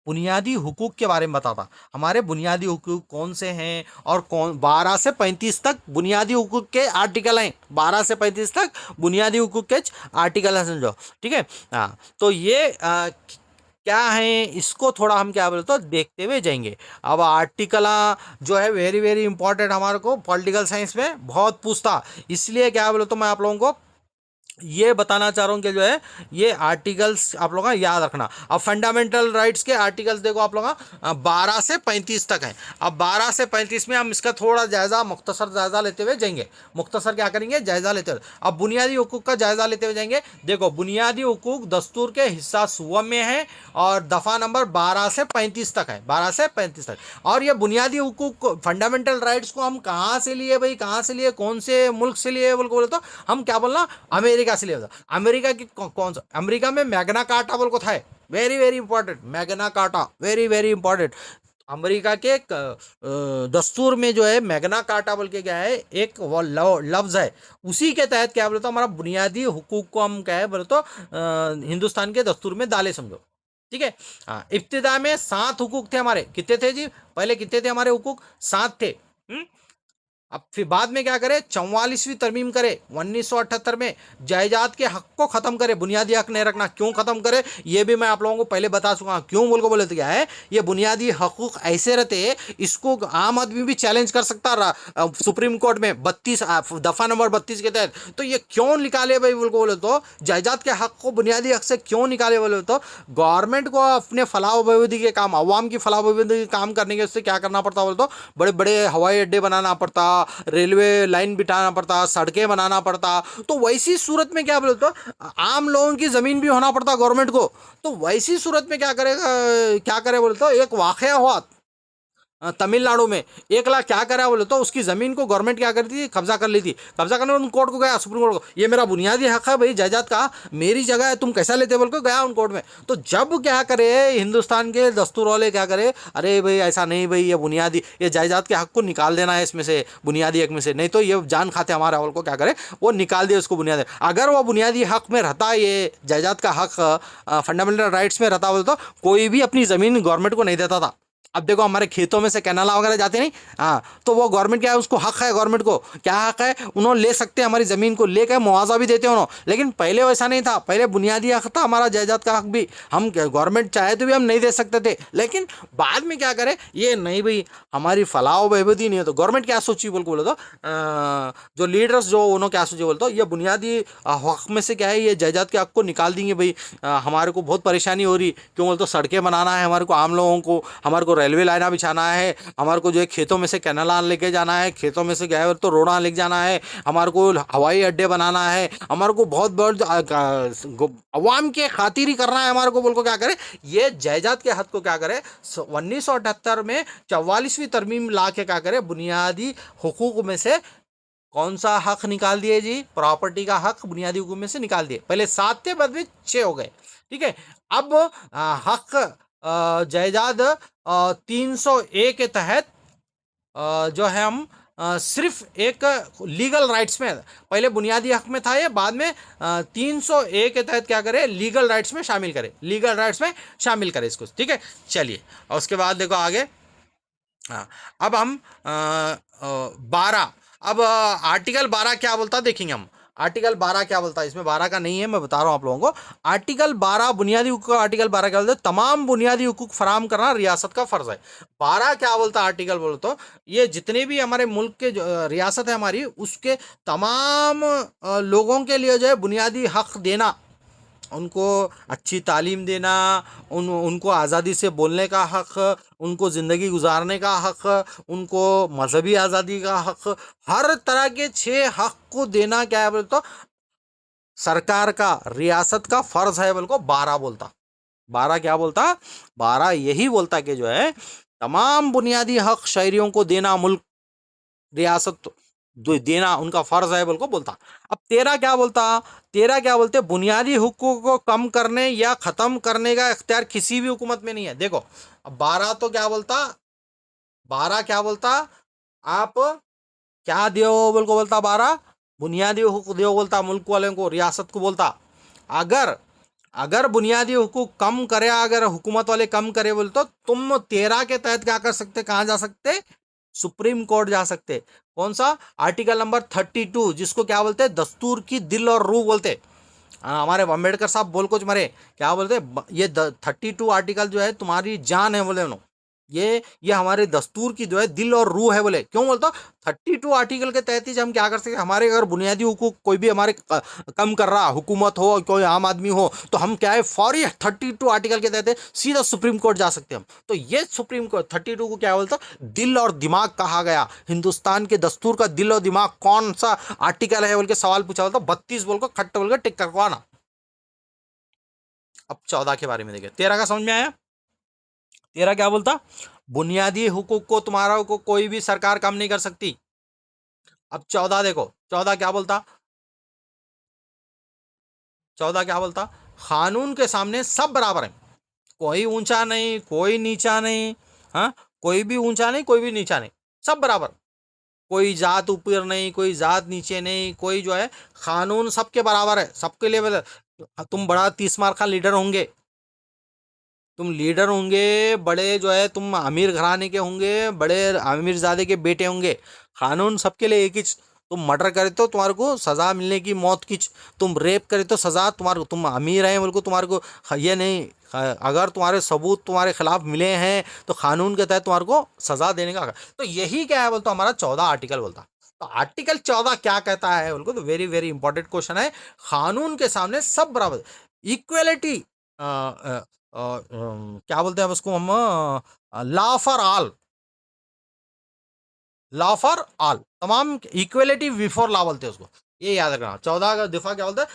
बुनियादी हुकूक के बारे में बताता। हमारे बुनियादी हुकूक कौन से हैं और कौन 12 से 35 तक बुनियादी हुकूक के आर्टिकल हैं। 12 से 35 तक बुनियादी हुकूक के आर्टिकल हैं, समझो। ठीक है। हाँ, तो ये क्या है, इसको थोड़ा हम क्या बोलते हैं देखते हुए जाएंगे। अब आर्टिकल जो है वेरी वेरी इंपॉर्टेंट, हमारे को पॉलिटिकल साइंस में बहुत पूछता, इसलिए क्या बोले तो मैं आप लोगों को ये बताना चाह रहा हूँ कि जो है ये आर्टिकल्स आप लोग का याद रखना। अब फंडामेंटल राइट्स के आर्टिकल्स देखो आप लोग 12 से 35 तक है। अब 12 से 35 में हम इसका थोड़ा जायजा मुख्तसर जायजा लेते हुए जाएंगे। मुख्तसर क्या करेंगे, जायजा लेते हुए। अब बुनियादी हुकूक का जायजा लेते हुए जाएंगे। देखो, बुनियादी हुकूक दस्तूर के हिस्सा सुवम में है और दफ़ा नंबर 12 से 35 तक है, 12 से 35 तक। और ये बुनियादी हुकूक फंडामेंटल राइट्स को हम कहाँ से लिए भाई, कहाँ से लिए, कौन से मुल्क से लिए बोले तो हम क्या बोलना, अमेरिका से लिया था। अमेरिका की कौन सा, अमेरिका में मैग्ना कार्टा बोल को था, very very important, Magna carta very very important. America के दस्तूर में जो है मैग्ना कार्टा बोल के क्या है, एक वो लफ्ज है, उसी के तहत क्या बोलते हमारा बुनियादी हुकूक को हम क्या है बोले तो हिंदुस्तान के दस्तूर में डाले, समझो। ठीक है। हाँ, इब्तिदा में 7 हुकूक थे हमारे। कितने थे जी? पहले कितने थे हमारे हुकूक? 7 थे। अब फिर बाद में क्या करे, 44वीं तरमीम करे 1978 में, जायदाद के हक को खत्म करे, बुनियादी हक नहीं रखना। क्यों खत्म करे ये भी मैं आप लोगों को पहले बता चुका हूं। क्यों बोल को बोले तो क्या है, ये बुनियादी हकूक ऐसे रहते हैं, इसको आम आदमी भी चैलेंज कर सकता रहा सुप्रीम कोर्ट में 32 दफा नंबर 32 के तहत। तो ये क्यों निकाले भाई बोल को बोले तो, जायदाद के हक को बुनियादी हक से क्यों निकाले बोले तो, गवर्नमेंट को अपने फलाह बहबूदी के काम, अवाम की फलाह बहबूदी के काम करने के उससे क्या करना पड़ता बोले तो, बड़े बड़े हवाई अड्डे बनाना पड़ता, रेलवे लाइन बिठाना पड़ता, सड़कें बनाना पड़ता। तो वैसी सूरत में क्या बोलते तो आम लोगों की ज़मीन भी होना पड़ता गवर्नमेंट को। तो वैसी सूरत में क्या करेगा, क्या करे बोलते तो, एक वाकया हुआ तमिलनाडु में। 1 लाख क्या करा बोले तो, उसकी ज़मीन को गवर्नमेंट क्या करती थी, कब्जा कर ली थी। कब्जा करने उन कोर्ट को गया, सुप्रीम कोर्ट को, ये मेरा बुनियादी हक है भाई, जायदाद का मेरी जगह है, तुम कैसा लेते बोल को गया उन कोर्ट में। तो जब क्या करे हिंदुस्तान के दस्तूर वाले क्या करे, अरे भाई ऐसा नहीं भाई, ये बुनियादी, ये जायदाद के हक को निकाल देना है इसमें से, बुनियादी हक में से, नहीं तो ये जान खाते हमारे अवल को क्या करे, वो निकाल दिए उसको बुनियादी। अगर वो बुनियादी हक में रहता, ये जायदाद का हक फंडामेंटल राइट्स में रहता बोले तो, कोई भी अपनी ज़मीन गवर्नमेंट को नहीं देता था। अब देखो हमारे खेतों में से कैनाला वगैरह जाते नहीं, हाँ, तो वो गवर्नमेंट क्या है, उसको हक है, गवर्नमेंट को क्या हक है, उन्होंने ले सकते हैं हमारी ज़मीन को, लेकर मुआवजा भी देते हैं उन्होंने। लेकिन पहले वैसा नहीं था, पहले बुनियादी हक था हमारा, जायदाद का हक भी हम गवर्नमेंट चाहे तो भी हम नहीं दे सकते थे। लेकिन बाद में क्या करे, ये नहीं भाई हमारी फलाह बहबूदी नहीं है, तो गवर्नमेंट क्या सोची बोले तो जो लीडर्स जो उन्होंने क्या सोचे बोले तो, ये बुनियादी हक में से क्या है, ये जायदाद के हक को निकाल देंगे भाई, हमारे को बहुत परेशानी हो रही, क्यों बोले तो सड़कें बनाना है हमारे को, आम लोगों को, हमारे को रेलवे लाइना बिछाना है, हमारे को जो है खेतों में से कैनाल लेके जाना है, खेतों में से गए तो रोड़ा लेके जाना है, हमारे को हवाई अड्डे बनाना है, हमारे को बहुत बहुत अवाम के खातिर ही करना है हमारे को, बोल को क्या करे, ये जायदाद के हक को क्या करे 1978 में 44वीं तरमीम ला के क्या करे, बुनियादी हुकूक में से कौन सा हक निकाल दिए जी, प्रॉपर्टी का हक बुनियादी हुकूक में से निकाल दिए। पहले 7 थे, बाद में 6 हो गए। ठीक है। अब हक जायदाद 301 के तहत जो है हम सिर्फ एक लीगल राइट्स में, पहले बुनियादी हक में था ये, बाद में 301 के तहत क्या करे, लीगल राइट्स में शामिल करे, लीगल राइट्स में शामिल करे इसको। ठीक है, चलिए। और उसके बाद देखो आगे। हाँ, अब हम 12, अब आर्टिकल 12 क्या बोलता है देखेंगे हम। आर्टिकल 12 क्या बोलता है, इसमें 12 का नहीं है, मैं बता रहा हूँ आप लोगों को। आर्टिकल 12 बुनियादी हुकूक का आर्टिकल 12 क्या बोलता है, तमाम बुनियादी हुकूक फराहम करना रियासत का फर्ज है। 12 क्या बोलता है आर्टिकल बोलो तो, ये जितने भी हमारे मुल्क के रियासत है हमारी, उसके तमाम लोगों के लिए जो है बुनियादी हक देना, उनको अच्छी तालीम देना, उनको आज़ादी से बोलने का हक, उनको ज़िंदगी गुजारने का हक, उनको मजहबी आज़ादी का हक, हर तरह के 6 हक को देना क्या है बोले तो सरकार का, रियासत का फर्ज है बोल को 12 बोलता। 12 क्या बोलता, 12 यही बोलता कि जो है तमाम बुनियादी हक शहरियों को देना, मुल्क रियासत देना उनका फर्ज है बोल को बोलता। अब 13 क्या बोलता, 13 क्या बोलते, बुनियादी हुकूक को कम करने या ख़त्म करने का इख्तियार किसी भी हुकूमत में नहीं है। देखो अब 12 तो क्या बोलता, 12 क्या बोलता, आप क्या दियो बोल को बोलता 12, बुनियादी हुकूक देव बोलता, मुल्क वालों को, रियासत को बोलता। अगर अगर बुनियादी हुकूक कम करे, अगर हुकूमत वाले कम करे बोले तो तुम 13 के तहत क्या कर सकते, कहाँ जा सकते, सुप्रीम कोर्ट जा सकते। कौन सा, आर्टिकल नंबर 32, जिसको क्या बोलते हैं, दस्तूर की दिल और रूह बोलते। हमारे अम्बेडकर साहब बोल कुछ मरे, क्या बोलते, ये 32 आर्टिकल जो है तुम्हारी जान है बोले उन्होंने, ये हमारे दस्तूर की जो है दिल और रूह है बोले। क्यों बोलता, 32 आर्टिकल के तहत ही हम क्या कर सकते हैं, हमारे अगर बुनियादी हुकूक कोई भी हमारे कम कर रहा, हुकूमत हो कोई आम आदमी हो, तो हम क्या है फौरी 32 आर्टिकल के तहत सीधा सुप्रीम कोर्ट जा सकते हैं हम। तो ये सुप्रीम कोर्ट 32 को क्या बोलता, दिल और दिमाग कहा गया। हिंदुस्तान के दस्तूर का दिल और दिमाग कौन सा आर्टिकल है बोल के सवाल पूछा बोलता, 32 बोल को खट्ट बोल के टिक करवाना। अब 14 के बारे में देखें, 13 का समझ में आया। 13 क्या बोलता, बुनियादी हुकूक को तुम्हारा को कोई भी सरकार कम नहीं कर सकती। अब 14 देखो, 14 क्या बोलता, 14 क्या बोलता, कानून के सामने सब बराबर है, कोई ऊंचा नहीं कोई नीचा नहीं, हाँ, कोई भी ऊंचा नहीं कोई भी नीचा नहीं, सब बराबर। कोई जात ऊपर नहीं कोई जात नीचे नहीं, कोई जो है कानून सबके बराबर है, सबके लिए तुम बड़ा 30 मार का लीडर होंगे, तुम लीडर होंगे बड़े जो है, तुम अमीर घराने के होंगे, बड़े अमीरजादे के बेटे होंगे, कानून सबके लिए एक ही। तुम मर्डर करे तो तुम्हारे को सजा मिलने की मौत की, तुम रेप करे तो सजा तुम्हारे को, तुम अमीर हैं बोल को तुम्हारे को ये नहीं, अगर तुम्हारे सबूत तुम्हारे खिलाफ मिले हैं तो कानून के तहत तुम्हारे को सजा देने का। तो यही क्या है बोलते, हमारा 14 आर्टिकल बोलता। तो आर्टिकल 14 क्या कहता है बोल को, तो वेरी वेरी इंपॉर्टेंट क्वेश्चन है। कानून के सामने सब बराबर, इक्वेलिटी, क्या बोलते हैं अब उसको हम, law for all, law for all, तमाम, इक्वेलिटी बिफोर लॉ बोलते हैं उसको, ये याद रखना। 14 का दिफा क्या बोलते हैं,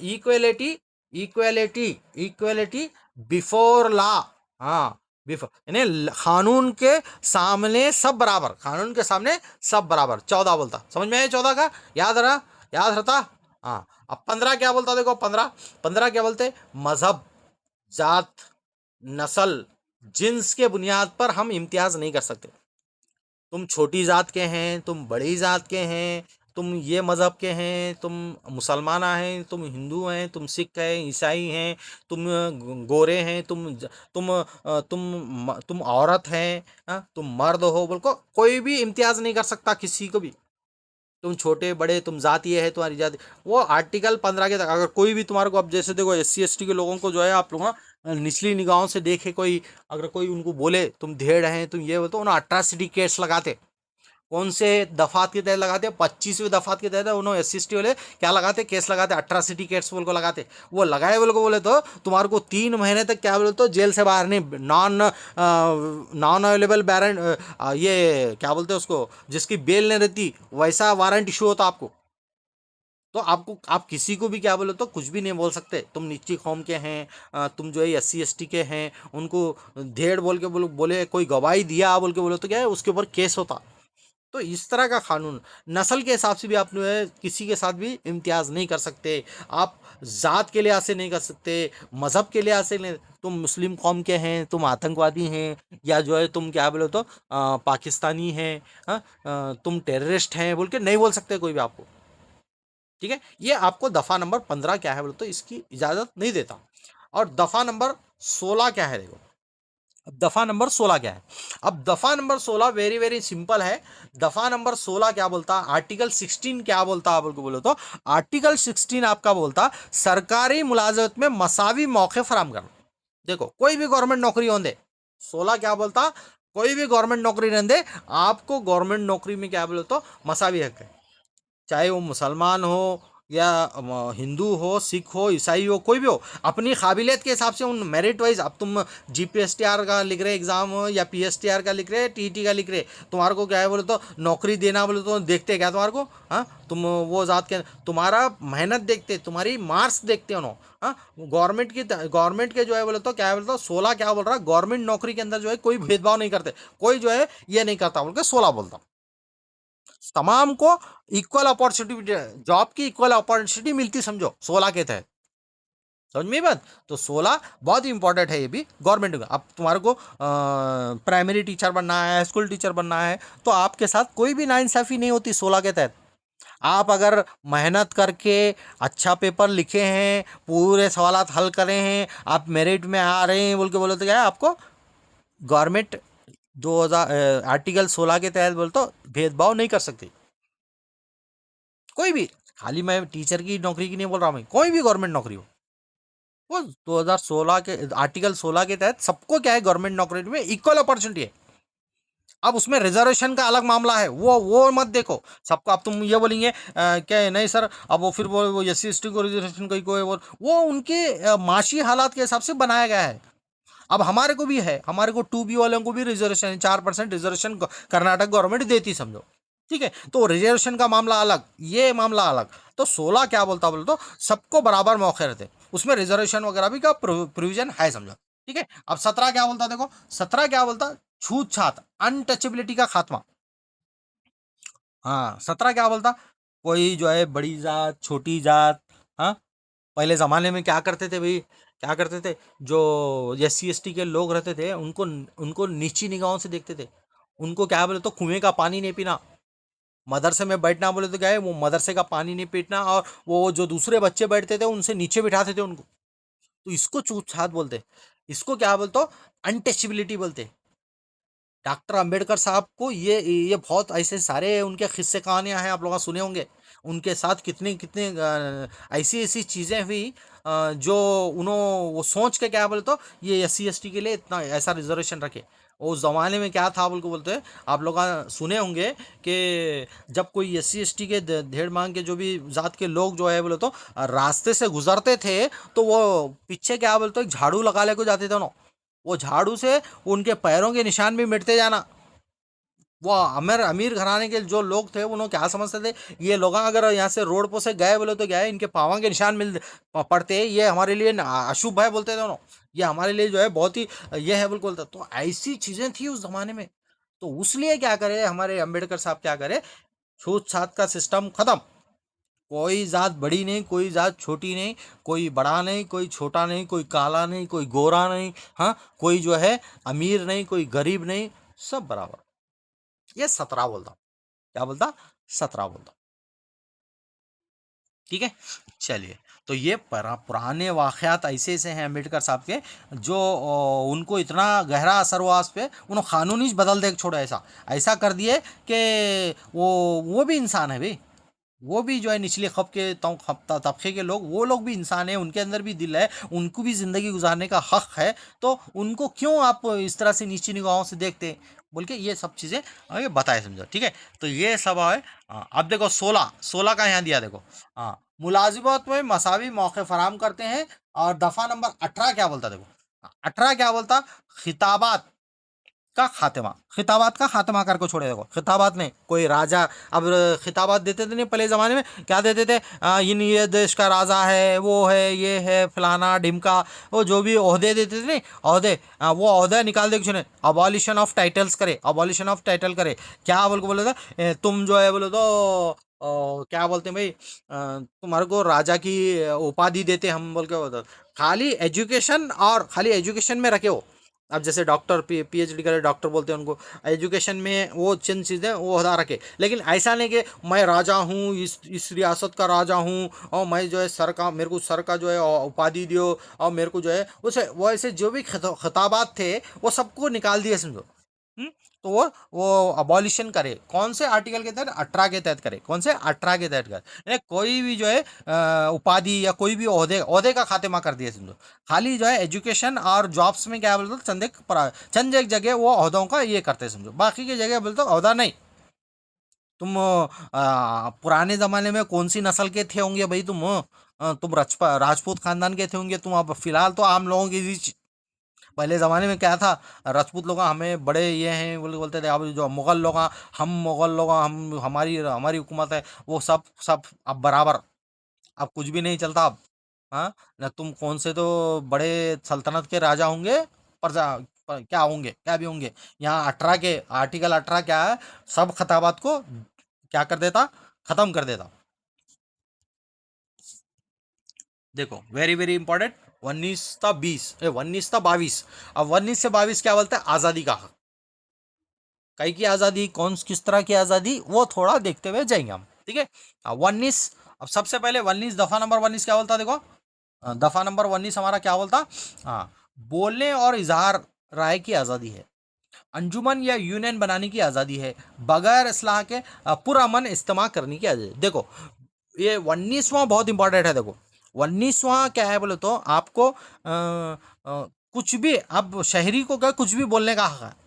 equality, equality, equality before law, हाँ, बिफोर यानी कानून के सामने सब बराबर, कानून के सामने सब बराबर, 14 बोलता। समझ में आया 14 का, याद रहा, याद रहता। हाँ, अब 15 क्या बोलता देखो, 15, 15 क्या बोलते, मजहब, जात, नस्ल, जिन्स के बुनियाद पर हम इम्तियाज नहीं कर सकते। तुम छोटी जात के हैं, तुम बड़ी जात के हैं, तुम ये मज़हब के हैं, तुम मुसलमान हैं, तुम हिंदू हैं, तुम सिख हैं, ईसाई हैं, तुम गोरे हैं, तुम औरत हैं, हाँ, तुम मर्द हो, बोल को कोई भी इम्तियाज नहीं कर सकता किसी को भी। तुम छोटे बड़े, तुम जातीय है तुम्हारी जाति, वो आर्टिकल 15 के तक। अगर कोई भी तुम्हारे को, अब जैसे देखो SC ST के लोगों को जो है आप लोग ना निचली निगाहों से देखे, कोई अगर कोई उनको बोले तुम धेड़ हैं तुम ये, तो उन्हें अट्रासिटी केस लगाते। कौन से दफात के तहत लगाते हैं, 25वें दफात के तहत उन्होंने SC ST वाले क्या लगाते, केस लगाते, अट्रासिटी केस बोल को लगाते। वो लगाए बोल को बोले तो तुम्हारे को 3 महीने तक क्या बोले तो जेल से बाहर नहीं, नॉन अवेलेबल वारंट, ये क्या बोलते हैं उसको, जिसकी बेल नहीं रहती, वैसा वारंट इशू होता आपको। तो आपको, आप किसी को भी क्या बोले तो कुछ भी नहीं बोल सकते, तुम नीची कौम के हैं, तुम जो है SC ST के हैं, उनको धेड़ बोल के बोले कोई गवाही दिया बोल के बोले तो क्या है उसके ऊपर केस होता। तो इस तरह का कानून, नस्ल के हिसाब से भी आप जो है किसी के साथ भी इम्तियाज़ नहीं कर सकते, आप ज़ात के लिहाज से नहीं कर सकते, मज़हब के लिहाज से नहीं। तुम मुस्लिम कौम के हैं, तुम आतंकवादी हैं, या जो है तुम क्या बोले तो पाकिस्तानी हैं, हाँ, तुम टेररिस्ट हैं बोल के नहीं बोल सकते कोई भी आपको। ठीक है, ये आपको दफ़ा नंबर 15 क्या है बोले तो इसकी इजाज़त नहीं देता। और दफ़ा नंबर 16 क्या है देखो, अब दफा नंबर 16 क्या है। अब दफा नंबर 16 वेरी वेरी सिंपल है। दफा नंबर 16 क्या बोलता, आर्टिकल 16 क्या बोलता आप बोलो तो, आर्टिकल 16 आपका बोलता सरकारी मुलाजमत में मसावी मौके फराम करना। देखो कोई भी गवर्नमेंट नौकरी होंदे, 16 क्या बोलता, कोई भी गवर्नमेंट नौकरी रहने दे, आपको गवर्नमेंट नौकरी में क्या बोलो तो मसावी हक है, चाहे वो मुसलमान हो या हिंदू हो, सिख हो, ईसाई हो, कोई भी हो, अपनी काबिलियत के हिसाब से उन मेरिट वाइज। अब तुम GPSTR का लिख रहे एग्जाम हो या PSTR का लिख रहे, TET का लिख रहे, तुम्हारे को क्या है बोले तो नौकरी देना बोले तो देखते क्या तुम्हारे को, हाँ, तुम वो जात के, तुम्हारा मेहनत देखते, तुम्हारी मार्क्स देखते उन्होंने, हाँ, गवर्नमेंट के जो है बोले तो क्या है बोले तो 16 क्या बोल रहा है, गवर्नमेंट नौकरी के अंदर जो है कोई भेदभाव नहीं करते, कोई जो है ये नहीं करता बोल के 16 बोलता। तमाम को इक्वल अपॉर्चुनिटी, जॉब की इक्वल अपॉर्चुनिटी मिलती समझो 16 के तहत। समझ में बात, तो 16 बहुत ही इंपॉर्टेंट है, ये भी गवर्नमेंट का। अब तुम्हारे को प्राइमरी टीचर बनना है, स्कूल टीचर बनना है, तो आपके साथ कोई भी नाइंसाफ़ी नहीं होती 16 के तहत। आप अगर मेहनत करके अच्छा पेपर लिखे हैं, पूरे सवालात हल करे हैं, आप मेरिट में आ रहे हैं बोल के बोले तो क्या है, आपको गवर्नमेंट 2000 आर्टिकल 16 के तहत बोल तो भेदभाव नहीं कर सकती कोई भी। खाली मैं टीचर की नौकरी की नहीं बोल रहा, मैं कोई भी गवर्नमेंट नौकरी हो, वो 2016 के आर्टिकल 16 के तहत सबको क्या है, गवर्नमेंट नौकरी में इक्वल अपॉर्चुनिटी है। अब उसमें रिजर्वेशन का अलग मामला है, वो मत देखो सबको। अब तुम ये बोलेंगे क्या है, नहीं सर अब वो फिर वो एस सी एस टी को रिजर्वेशन कोई कोई वो उनके माशी हालात के हिसाब से बनाया गया है। अब हमारे को भी है, हमारे को 2B वालों को भी रिजर्वेशन 4% रिजर्वेशन कर्नाटक गवर्नमेंट देती समझो, ठीक है। तो रिजर्वेशन का मामला अलग, ये मामला अलग। तो 16 क्या बोलता बोल तो सबको बराबर मौके रहते, उसमें रिजर्वेशन वगैरह भी का प्रोविजन है समझो, ठीक है। अब 17 क्या बोलता, देखो 17 क्या बोलता, छूत छात अनटचेबिलिटी का खात्मा। हाँ 17 क्या बोलता, कोई जो है बड़ी जात छोटी जात, हाँ पहले ज़माने में क्या करते थे भाई, क्या करते थे, जो SC ST के लोग रहते थे उनको उनको नीची निगाहों से देखते थे। उनको क्या बोले तो कुएं का पानी नहीं पीना, मदरसे में बैठना बोले तो क्या है, वो मदरसे का पानी नहीं पीना, और वो जो दूसरे बच्चे बैठते थे उनसे नीचे बिठाते थे उनको। तो इसको छूत छात बोलते, इसको क्या बोलते, अनटचेबिलिटी बोलते। डॉक्टर अंबेडकर साहब को ये बहुत ऐसे सारे उनके किस्से कहानियां हैं, आप लोग सुने होंगे। उनके साथ कितनी कितनी ऐसी ऐसी चीज़ें हुई, जो उन्होंने वो सोच के क्या बोले तो ये SC ST के लिए इतना ऐसा रिजर्वेशन रखे। उस ज़माने में क्या था बोल को बोलते हैं, आप लोग सुने होंगे कि जब कोई SC ST के धेड़ मांग के जो भी जात के लोग जो है बोले तो रास्ते से गुजरते थे, तो वो पीछे क्या बोलते, एक झाड़ू लगा ले को जाते थे ना, वो झाड़ू से उनके पैरों के निशान भी मिटते जाना। वो अमीर अमीर घराने के जो लोग थे उन्होंने क्या समझते थे, ये लोग अगर यहाँ से रोड पर से गए बोले तो क्या है, इनके पाँव के निशान मिल पड़ते, ये हमारे लिए अशुभ है बोलते थे उन्होंने, ये हमारे लिए जो है बहुत ही ये है बोल बोलता। तो ऐसी चीजें थी उस जमाने में। तो उसलिए क्या करे हमारे अम्बेडकर साहब, क्या करे, छूत छात का सिस्टम खत्म। कोई जात बड़ी नहीं, कोई जात छोटी नहीं, कोई बड़ा नहीं, कोई छोटा नहीं, कोई काला नहीं, कोई गोरा नहीं, हाँ कोई जो है अमीर नहीं, कोई गरीब नहीं, सब बराबर। ये 17 बोलता, क्या बोलता, 17 बोलता, ठीक है। चलिए, तो ये पुराने वाकयात ऐसे ऐसे हैं अम्बेडकर साहब के, जो उनको इतना गहरा असर हुआ उस पर, उन्होंने कानून ही बदल दे छोड़ा, ऐसा ऐसा कर दिए कि वो भी इंसान है भाई, वो भी जो है निचले तबके के लोग, वो लोग भी इंसान है, उनके अंदर भी दिल है, उनको भी ज़िंदगी गुजारने का हक है। तो उनको क्यों आप इस तरह से नीची निगाहों से देखते हैं बोल के ये सब चीज़ें आगे बताए समझो, ठीक है। तो ये सब है। अब देखो 16 का यहाँ दिया देखो, हाँ मुलाजिमत में मसावी मौके फराम करते हैं। और दफ़ा नंबर 18 क्या बोलता, देखो 18 क्या बोलता, खिताबात का खात्मा, खिताबात का खात्मा करके छोड़े। देखो खिताबात नहीं, कोई राजा, अब खिताबात देते थे नहीं पहले ज़माने में, क्या देते थे, इन ये देश का राजा है, वो है, ये है फलाना ढिमका, वो जो भी ओहदे देते थे नहीं, ओहदे, वो ओहदा निकाल दे कुछ नहीं, अबॉलिशन ऑफ टाइटल्स करे, अबॉलिशन ऑफ टाइटल करे। क्या बोल के बोले था, तुम जो है बोले तो क्या बोलते हैं भाई, तुम्हारे को राजा की उपाधि देते हम बोल के बोलते, खाली एजुकेशन, और खाली एजुकेशन में रखे हो। अब जैसे डॉक्टर PhD करे, डॉक्टर बोलते हैं उनको, एजुकेशन में वो चंद चीज़ें वो अदा रखे, लेकिन ऐसा नहीं कि मैं राजा हूँ, इस रियासत का राजा हूँ, और मैं जो है सर का, मेरे को सर का जो है उपाधि दियो, और मेरे को जो है उसे वो ऐसे जो भी खिताबात थे वो सबको निकाल दिए समझो। हम्म? तो वो अबॉलिशन करे, कौन से आर्टिकल के तहत, 18 के तहत करे, कौन से 18 के तहत करे, यानी कोई भी जो है उपाधि या कोई भी ओहदे ओहदे का खात्मा कर दिया समझो। खाली जो है एजुकेशन और जॉब्स में क्या बोलते, चंद एक जगह वो ओहदों का ये करते समझो, बाकी की जगह बोलते ओहदा नहीं। तुम पुराने ज़माने में कौन सी नस्ल के थे होंगे भाई, तुम राजपूत खानदान के थे होंगे तुम, अब फिलहाल तो आम लोगों के बीच। पहले ज़माने में क्या था, राजपूत लोग हमें बड़े ये हैं बोलते थे, अब जो मुग़ल लोग हम मुग़ल लोग हम हमारी हमारी हुकूमत है, वो सब सब अब बराबर, अब कुछ भी नहीं चलता अब। हाँ ना, तुम कौन से तो बड़े सल्तनत के राजा होंगे, क्या होंगे, क्या भी होंगे। यहाँ 18 के आर्टिकल 18 क्या है, सब खताबात को क्या कर देता, खत्म कर देता। देखो वेरी वेरी इंपॉर्टेंट, 19 था 22। अब 19 से 22 क्या बोलते हैं, आज़ादी का हक। कई की आज़ादी, कौन किस तरह की आज़ादी, वो थोड़ा देखते हुए जाएंगे हम, ठीक है। 19, अब सबसे पहले 19 दफा नंबर 19 क्या बोलता देखो, दफा नंबर 19 हमारा क्या बोलता, हाँ, बोलने और इजहार राय की आज़ादी है, अंजुमन या यूनियन बनाने की आज़ादी है, बगैर इस्लाह के पुरअमन इज्तिमा करने की आज़ादी। देखो ये 19वां बहुत इंपॉर्टेंट है। देखो 19वां क्या है बोले तो आपको कुछ भी, अब शहरी को क्या कुछ भी बोलने का हक है।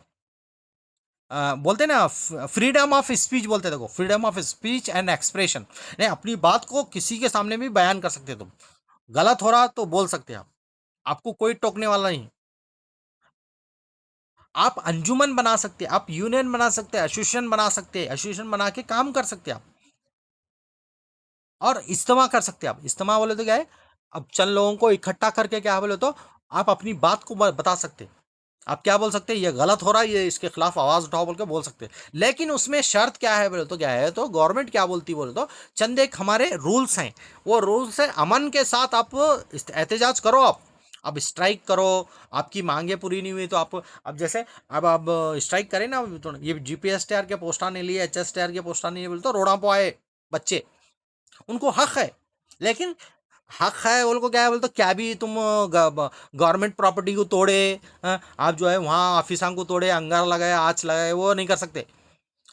बोलते हैं ना फ्रीडम ऑफ स्पीच, बोलते हैं देखो freedom of speech and expression, नहीं अपनी बात को किसी के सामने भी बयान कर सकते हो तुम, गलत हो रहा तो बोल सकते हैं आप, आपको कोई टोकने वाला नहीं। आप अंजुमन बना सकते हैं, आप यूनियन बना सकते हैं, एसोसिएशन बना सकते हैं, एसोसिएशन बना के काम कर सकते हैं आप, और इज्तिमा कर सकते हैं आप। इज्तिमा बोले तो क्या है, अब चंद लोगों को इकट्ठा करके क्या बोले तो आप अपनी बात को बता सकते हैं। आप क्या बोल सकते हैं, ये गलत हो रहा है, ये इसके खिलाफ आवाज उठाओ बोल के बोल सकते हैं। लेकिन उसमें शर्त क्या है बोले तो क्या है, तो गवर्नमेंट क्या बोलती बोले तो चंद एक हमारे रूल्स हैं, वो रूल्स है, अमन के साथ आप एहतजाज करो, आप स्ट्राइक करो, आपकी मांगे पूरी नहीं हुई तो आप, अब जैसे अब आप स्ट्राइक करें ना, तो ये GPSTR के पोस्टा नहीं लिए, HSTR के पोस्टा नहीं लिए बोले तो रोड़ा पे आए बच्चे, उनको हक है। लेकिन हक है उनको क्या है बोलते, क्या भी तुम गवर्नमेंट प्रॉपर्टी को तोड़े, आप जो है वहाँ ऑफिसा को तोड़े, अंगार लगाए, आँच लगाए, वो नहीं कर सकते।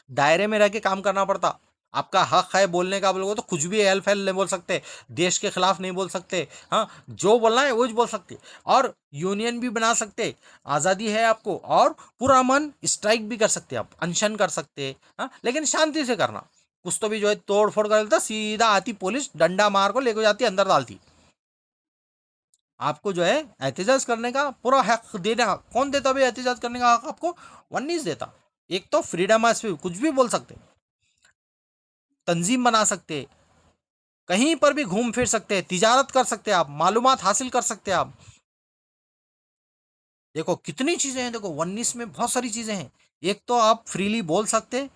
दायरे में रह के काम करना पड़ता। आपका हक है बोलने का, बोलोगे तो कुछ भी एल फैल नहीं बोल सकते, देश के खिलाफ नहीं बोल सकते, हाँ जो बोलना है वो बोल सकते, और यूनियन भी बना सकते, आज़ादी है आपको, और पूरा मन स्ट्राइक भी कर सकते, आप अनशन कर सकते, हाँ लेकिन शांति से करना। कुछ तो भी जो है तोड़ फोड़ कर देता, सीधा आती पुलिस, डंडा मार को लेके जाती, अंदर डालती। आपको जो है एहतजाज करने का पूरा हक देना, कौन देता भाई एहतजाज करने का हक आपको, 19 देता। एक तो फ्रीडम ऑफ स्पीच, कुछ भी बोल सकते, तंजीम बना सकते, कहीं पर भी घूम फिर सकते हैं, तिजारत कर सकते हैं, आप मालूमात हासिल कर सकते हैं आप। देखो कितनी चीजें हैं, देखो 19 में बहुत सारी चीजें हैं। एक तो आप फ्रीली बोल सकते,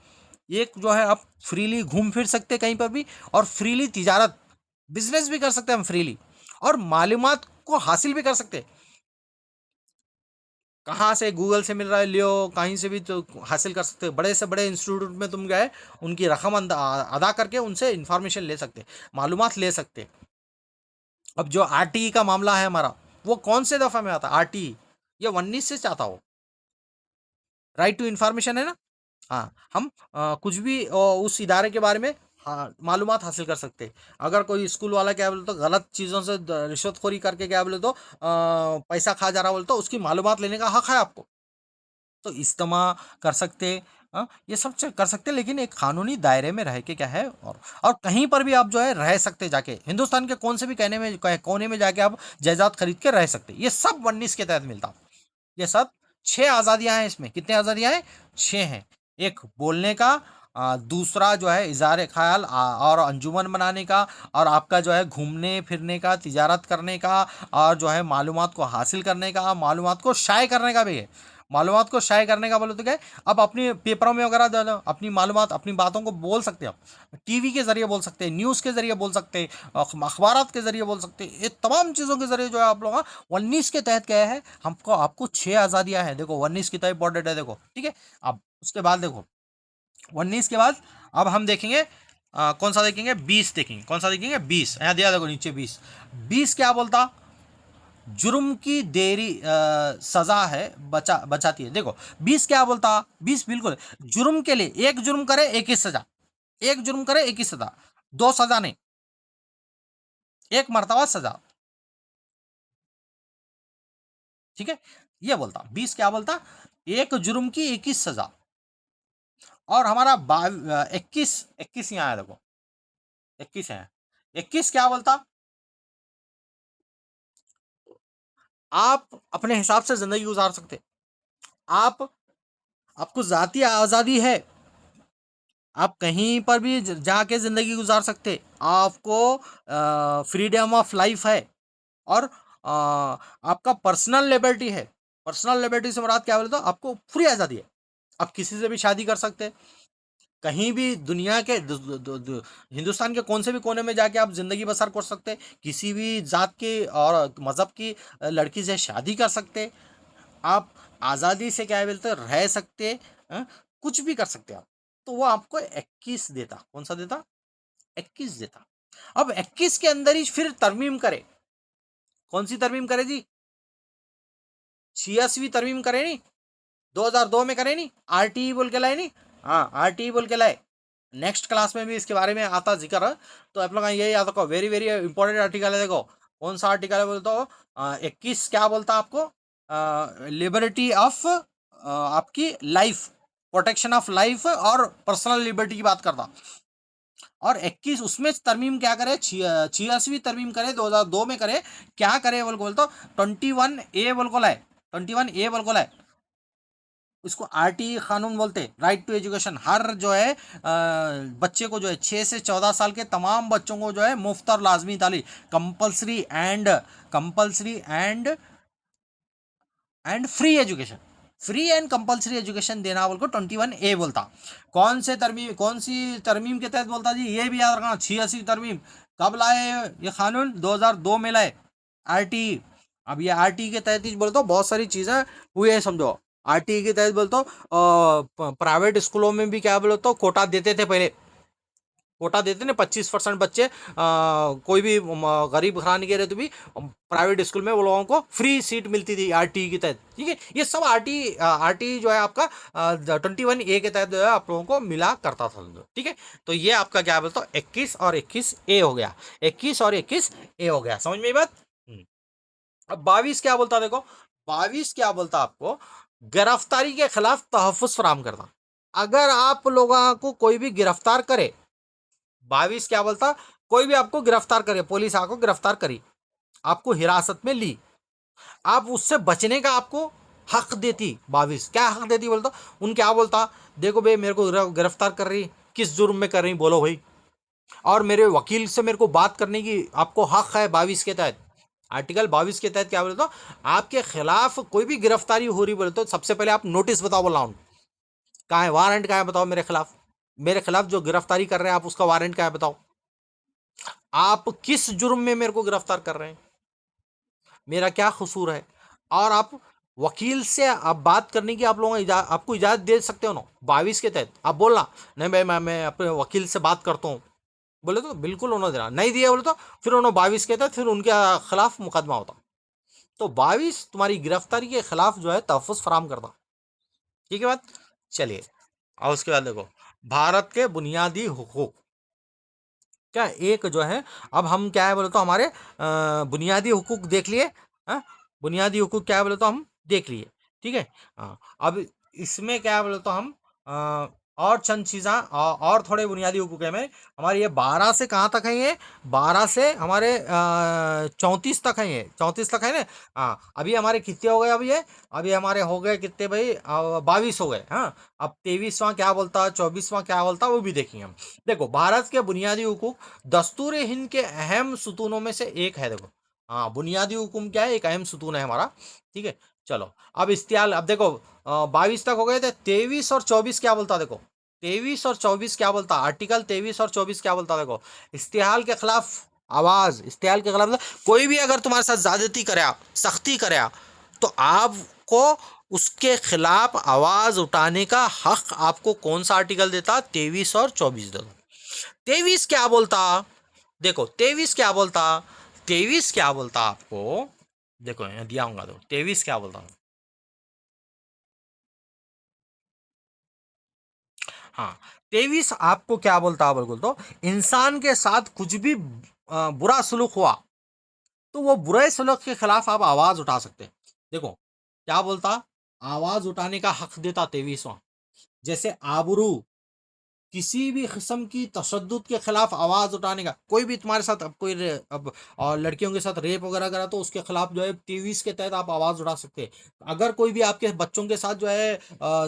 एक जो है आप फ्रीली घूम फिर सकते कहीं पर भी, और फ्रीली तिजारत, बिजनेस भी कर सकते हैं हम फ्रीली, और मालूमात को हासिल भी कर सकते। कहाँ से गूगल से मिल रहा है लियो, कहीं से भी तो हासिल कर सकते हो। बड़े से बड़े इंस्टीट्यूट में तुम गए, उनकी रकम अदा करके उनसे इंफॉर्मेशन ले सकते, मालूमात ले सकते। अब जो RTE का मामला है हमारा, वो कौन से दफा में आता, RTE ये 19 से चाहता हो, राइट टू इंफॉर्मेशन है ना। हाँ हम कुछ भी उस इदारे के बारे में, हाँ मालूमात हासिल कर सकते। अगर कोई स्कूल वाला क्या बोले तो गलत चीज़ों से रिश्वतखोरी करके क्या बोले तो पैसा खा जा रहा बोले तो उसकी मालूमात लेने का हक है आपको, तो इस्तेमा कर सकते। ये सब कर सकते, लेकिन एक कानूनी दायरे में रह के क्या है, और कहीं पर भी आप जो है रह सकते, जाके हिंदुस्तान के कौन से भी कहने में कोने में जाके आप जायदाद खरीद के रह सकते, ये सब 19 के तहत मिलता। ये सब 6 आज़ादियाँ हैं, इसमें कितने आज़ादियाँ हैं, 6 हैं। एक बोलने का, दूसरा जो है इज़हार ख्याल और अंजुमन बनाने का, और आपका जो है घूमने फिरने का, तिजारत करने का, और जो है मालूमात को हासिल करने का, मालूमात को शाये करने का भी है। मालूमात को शाये करने का बोले तो क्या है, आप अपने पेपरों में वगैरह अपनी मालूमात, अपनी बातों को बोल सकते हैं आप, टीवी के जरिए बोल सकते हैं, न्यूज़ के जरिए बोल सकते हैं, अखबारात के जरिए बोल सकते हैं, ये तमाम चीज़ों के जरिए जो है आप लोग 19 के तहत क्या है, हमको आपको 6 आज़ादियाँ हैं। देखो 19 कितना इंपॉर्टेंट है, देखो ठीक है। अब उसके बाद देखो 19 के बाद अब हम देखेंगे कौन सा देखेंगे, 20 देखेंगे, कौन सा देखेंगे, 20 यहाँ दिया देखो नीचे 20। 20 क्या बोलता, जुर्म की देरी सजा है, बचाती है। देखो 20 क्या बोलता, 20 बिल्कुल जुर्म के लिए, एक जुर्म करे एक ही सजा, एक जुर्म करे एक ही सजा, दो सजा नहीं, एक मर्तबा सजा, ठीक है। ये बोलता 20 क्या बोलता, एक जुर्म की एक ही सजा। और हमारा 21, 21 यहाँ है देखो, 21 है, 21 क्या बोलता, आप अपने हिसाब से जिंदगी गुजार सकते, आप, आपको जाती आज़ादी है, आप कहीं पर भी जाके ज़िंदगी गुजार सकते, आपको फ्रीडम ऑफ लाइफ है, और आपका पर्सनल लिबर्टी है। पर्सनल लिबर्टी से मुराद क्या बोले तो आपको पूरी आज़ादी है, आप किसी से भी शादी कर सकते, कहीं भी दुनिया के हिंदुस्तान के कौन से भी कोने में जाके आप ज़िंदगी बसर कर सकते, किसी भी जात की और मज़हब की लड़की से शादी कर सकते, आप आज़ादी से क्या बोलते रह सकते, कुछ भी कर सकते आप। तो वो आपको 21 देता, कौन सा देता, 21 देता। अब 21 के अंदर ही फिर तरमीम करे, कौन सी तरमीम करे जी? 86वीं तरमीम करे नहीं, 2002 में करे नहीं, आरटीई बोल के लाए नहीं, हाँ आरटीई बोल के लाए। नेक्स्ट क्लास में भी इसके बारे में आता जिक्र है, तो आप लोग ये याद रखो, वेरी वेरी इंपॉर्टेंट आर्टिकल है। देखो कौन सा आर्टिकल है बोलते हो, 21 क्या बोलता है आपको, लिबर्टी ऑफ आपकी लाइफ, प्रोटेक्शन ऑफ लाइफ और पर्सनल लिबर्टी की बात करता। और 21 उसमें तरमीम क्या करे, 86वीं तरमीम करे, 2002 में करे, क्या करे बोल तो 21A बोल को लाए, 21A बोल को लाए। इसको आरटीई कानून बोलते, राइट टू एजुकेशन। हर जो है बच्चे को जो है 6 से 14 साल के तमाम बच्चों को जो है मुफ्त और लाजमी तालीम, compulsory and free education, free and compulsory education देना बोल को 21A बोलता। कौन सी तरमीम के तहत बोलता जी, ये भी याद रखना। 86 तरमीम कब लाए ये कानून, 2002 में लाए आरटीई। अब ये आरटीई के तहत ही बोलता, बहुत सारी चीजें हुई है समझो। आरटीई के तहत बोलता, प्राइवेट स्कूलों में भी क्या बोलता, कोटा देते थे पहले, कोटा देते ना 25% बच्चे कोई भी गरीब घराने के रहे तो भी प्राइवेट स्कूल में वो लोगों को फ्री सीट मिलती थी आरटीई के तहत। ठीक है, ये सब आरटीई जो है आपका 21A के तहत जो है आप लोगों को मिला करता था। ठीक है, तो ये आपका क्या बोलता हूँ 21 और 21A हो गया, 21 और 21A हो गया, समझ में ये बात। अब 22 क्या बोलता, देखो 22 क्या बोलता आपको, गिरफ्तारी के खिलाफ तहफ़्फ़ुज़ फराहम करना। अगर आप लोगों को कोई भी गिरफ्तार करे, 22 क्या बोलता, कोई भी आपको गिरफ्तार करे, पुलिस आपको गिरफ्तार करी, आपको हिरासत में ली, आप उससे बचने का आपको हक देती। 22 क्या हक देती बोलता, उन क्या बोलता, देखो भाई मेरे को गिरफ्तार कर रही, किस जुर्म में कर रही बोलो भाई, और मेरे वकील से मेरे को बात करने की आपको हक है। 22 के तहत, आर्टिकल 22 के तहत क्या बोले तो, आपके खिलाफ कोई भी गिरफ्तारी हो रही बोले तो सबसे पहले आप नोटिस बताओ, बोला हूं कहाँ है, वारंट कहाँ है बताओ, मेरे खिलाफ जो गिरफ्तारी कर रहे हैं आप उसका वारंट क्या है बताओ, आप किस जुर्म में मेरे को गिरफ्तार कर रहे हैं, मेरा क्या कसूर है। और आप वकील से आप बात करने की आप लोगों आपको इजाजत दे सकते हो ना 22 के तहत। आप बोलना नहीं भाई मैं अपने वकील से बात करता हूँ, बोले तो बिल्कुल उन्होंने देना, नहीं दिया बोले तो फिर उन्होंने 22 के तहत फिर उनके खिलाफ मुकदमा होता। तो 22 तुम्हारी गिरफ्तारी के खिलाफ जो है तहफ़्फ़ुज़ फराहम करता। ठीक है बात, चलिए। और उसके बाद देखो भारत के बुनियादी हुकूक, क्या एक जो है, अब हम क्या है बोले तो हमारे बुनियादी हुकूक देख लिए, हाँ बुनियादी हुकूक क्या है बोले तो हम देख लिए। ठीक है, हाँ अब इसमें क्या है बोले तो हम और चंद चीज़ा और थोड़े बुनियादी हुकूक है में हमारे, ये 12 से कहाँ तक है, ये 12 से हमारे 34 तक है, ये 34 तक है ना। हाँ अभी हमारे कितने हो गए, अभी हमारे हो गए कितने भाई, 22 हो गए। हाँ अब 23वां क्या बोलता है, 24वां क्या बोलता है, वो भी देखेंगे हम। देखो भारत के बुनियादी हुकूक दस्तूर हिंद के अहम सुतूनों में से एक है। देखो हाँ बुनियादी हुकुम क्या है, एक अहम सुतून है हमारा। ठीक है, चलो अब इस्तियाल, अब देखो 22 तक हो गए थे, 23 और 24 क्या बोलता, देखो 23 और 24 क्या बोलता, आर्टिकल 23 और 24 क्या बोलता, देखो इस्तेहाल के खिलाफ आवाज, इस्तेहाल के खिलाफ कोई भी अगर तुम्हारे साथ ज्यादती करे, सख्ती करे, तो आपको उसके खिलाफ आवाज उठाने का हक आपको कौन सा आर्टिकल देता, 23 और 24 देता। 23 क्या बोलता, देखो 23 क्या बोलता, 23 क्या बोलता आपको, देखो यहाँ दिया होगा, तो 23 क्या बोलता, हाँ 23 आपको क्या बोलता है बिल्कुल, तो इंसान के साथ कुछ भी बुरा सलूक हुआ तो वो बुरे सलूक के खिलाफ आप आवाज उठा सकते हैं। देखो क्या बोलता, आवाज उठाने का हक देता 23वां, जैसे आबरू, किसी भी किस्म की तशद्दुद के खिलाफ आवाज उठाने का, कोई भी तुम्हारे साथ अब कोई अब और लड़कियों के साथ रेप वगैरह करा तो उसके खिलाफ जो है 23 के तहत आप आवाज उठा सकते हैं। अगर कोई भी आपके बच्चों के साथ जो है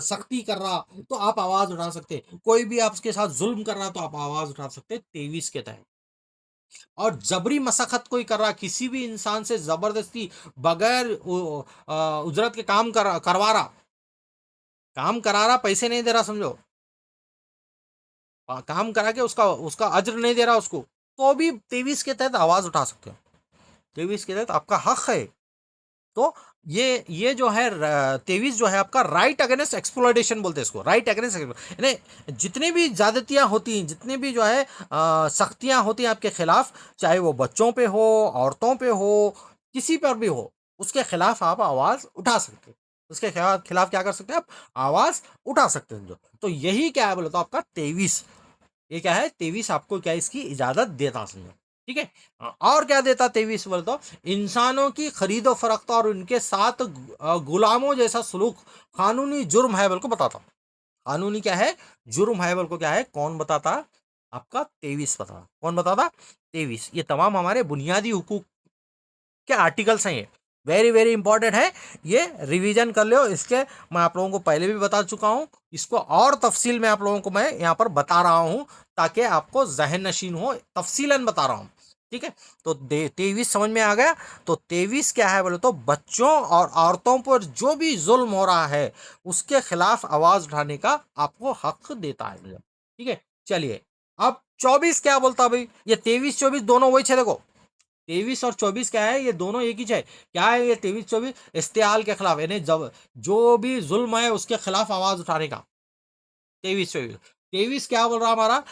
सख्ती कर रहा तो आप आवाज उठा सकते हैं। कोई भी आपके साथ जुल्म कर रहा तो आप आवाज उठा सकते हैं 23 के तहत। और जबरी मशक्कत कोई कर रहा, किसी भी इंसान से जबरदस्ती बगैर उजरत के काम करवा रहा, काम करा रहा, पैसे नहीं दे रहा समझो, काम करा के उसका उसका अज्र नहीं दे रहा उसको, तो भी 23 के तहत आवाज उठा सकते हो। 23 के तहत आपका हक है। तो ये जो है 23 जो है आपका राइट अगेंस्ट एक्सप्लॉयटेशन बोलते हैं इसको, राइट अगेंस्ट, यानी जितनी भी ज्यादतियां होती हैं, जितनी भी जो है सख्तियां होती हैं आपके खिलाफ, चाहे वो बच्चों पे हो, औरतों पे हो, किसी पर भी हो, उसके खिलाफ आप आवाज उठा सकते हैं। उसके खिलाफ खिलाफ क्या कर सकते हैं आप, आवाज उठा सकते हैं। जो तो यही क्या है बोले तो आपका 23, ये क्या है 23 आपको क्या इसकी इजाजत देता समझो। ठीक है। और क्या देता 23 बोले तो, इंसानों की खरीदो फरोख्त और उनके साथ गुलामों जैसा सलूक कानूनी जुर्म है बोल को बताता। कानूनी क्या है, जुर्म है बोल को क्या है, कौन बताता, आपका 23 बताता। कौन बताता, 23। ये तमाम हमारे बुनियादी हुकूक के आर्टिकल्स हैं, ये वेरी वेरी इंपॉर्टेंट है, ये रिवीजन कर लो इसके। मैं आप लोगों को पहले भी बता चुका हूं, इसको और तफसील में आप लोगों को मैं यहाँ पर बता रहा हूं, ताकि आपको जहन नशीन हो, तफसीलन बता रहा हूं। ठीक है। तो 23 समझ में आ गया। तो 23 क्या है बोले तो, बच्चों और औरतों पर जो भी जुल्म हो रहा है उसके खिलाफ आवाज उठाने का आपको हक देता है। ठीक है। चलिए, अब 24 क्या बोलता भाई, ये 23 24 दोनों वही है, देखो 23 और 24 क्या है, ये दोनों एक ही है। क्या है ये 23 24, इस्तेहाल के खिलाफ, यानी जब जो भी जुल्म है उसके खिलाफ आवाज उठाने का। 23 24, 23 क्या बोल रहा हमारा,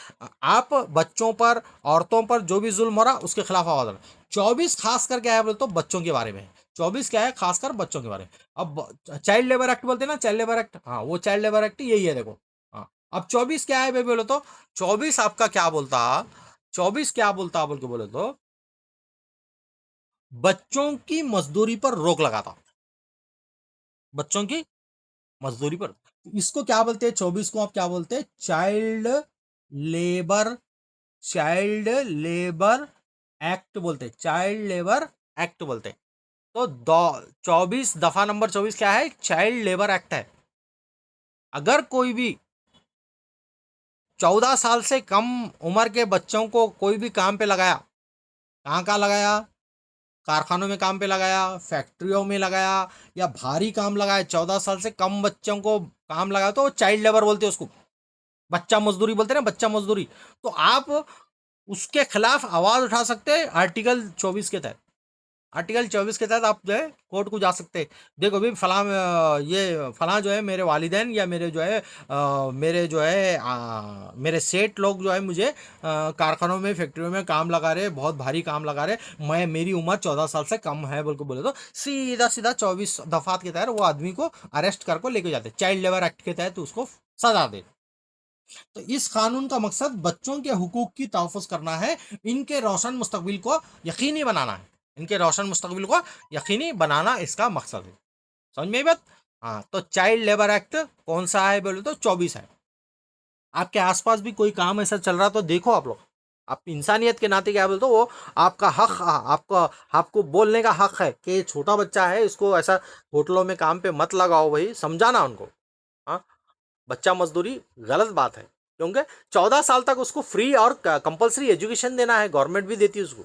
आप बच्चों पर, औरतों पर जो भी जुल्म हो रहा उसके खिलाफ आवाज उठाना। 24 खास कर क्या है बोले तो, बच्चों के बारे में। 24 क्या है, खासकर बच्चों के बारे में। अब चाइल्ड लेबर एक्ट बोलते हैं ना, चाइल्ड लेबर एक्ट, हाँ वो चाइल्ड लेबर एक्ट यही है, देखो। हाँ, अब 24 क्या है भाई बोले तो, 24 आपका क्या बोलता, 24 क्या बोलता बोल के बोले तो, बच्चों की मजदूरी पर रोक लगाता। बच्चों की मजदूरी पर, इसको क्या बोलते हैं, 24 को आप क्या बोलते हैं, लेबर चाइल्ड लेबर एक्ट बोलते हैं, चाइल्ड लेबर एक्ट बोलते हैं। तो 24 दफा नंबर 24 क्या है, चाइल्ड लेबर एक्ट है। अगर कोई भी 14 साल से कम उम्र के बच्चों को कोई भी काम पे लगाया, कहाँ कहाँ लगाया, कारखानों में काम पे लगाया, फैक्ट्रियों में लगाया, या भारी काम लगाया, 14 साल से कम बच्चों को काम लगाया, तो चाइल्ड लेबर बोलते हैं उसको, बच्चा मजदूरी बोलते हैं ना, बच्चा मजदूरी। तो आप उसके खिलाफ आवाज उठा सकते हैं आर्टिकल 24 के तहत। आर्टिकल 24 के तहत आप जो है कोर्ट को जा सकते हैं। देखो भी फला, ये फला जो है मेरे वालिदैन, या मेरे जो है मेरे जो है मेरे सेठ लोग जो है मुझे कारखानों में, फैक्ट्रियों में काम लगा रहे, बहुत भारी काम लगा रहे, मैं, मेरी उम्र 14 साल से कम है बोल के बोले तो सीधा सीधा 24 दफात के तहत वो आदमी को अरेस्ट कर को लेके जाते, चाइल्ड लेबर एक्ट के तहत उसको सजा दे। तो इस कानून का मकसद बच्चों के हुकूक की तहफ़्फ़ुज़ करना है, इनके रोशन मुस्तकबिल को यकीनी बनाना है, इनके रोशन मुस्तकबिल को यकीनी बनाना इसका मकसद है। समझ में आई बात। हाँ, तो चाइल्ड लेबर एक्ट कौन सा है बोले तो 24 है। आपके आसपास भी कोई काम ऐसा चल रहा तो देखो आप लोग, आप इंसानियत के नाते क्या बोलते हो, वो आपका हक, आपका, आपको बोलने का हक है कि छोटा बच्चा है, इसको ऐसा होटलों में काम पे मत लगाओ, भाई समझाना उनको। हाँ, बच्चा मजदूरी गलत बात है, क्योंकि 14 साल तक उसको फ्री और कंपलसरी एजुकेशन देना है, गवर्नमेंट भी देती है उसको।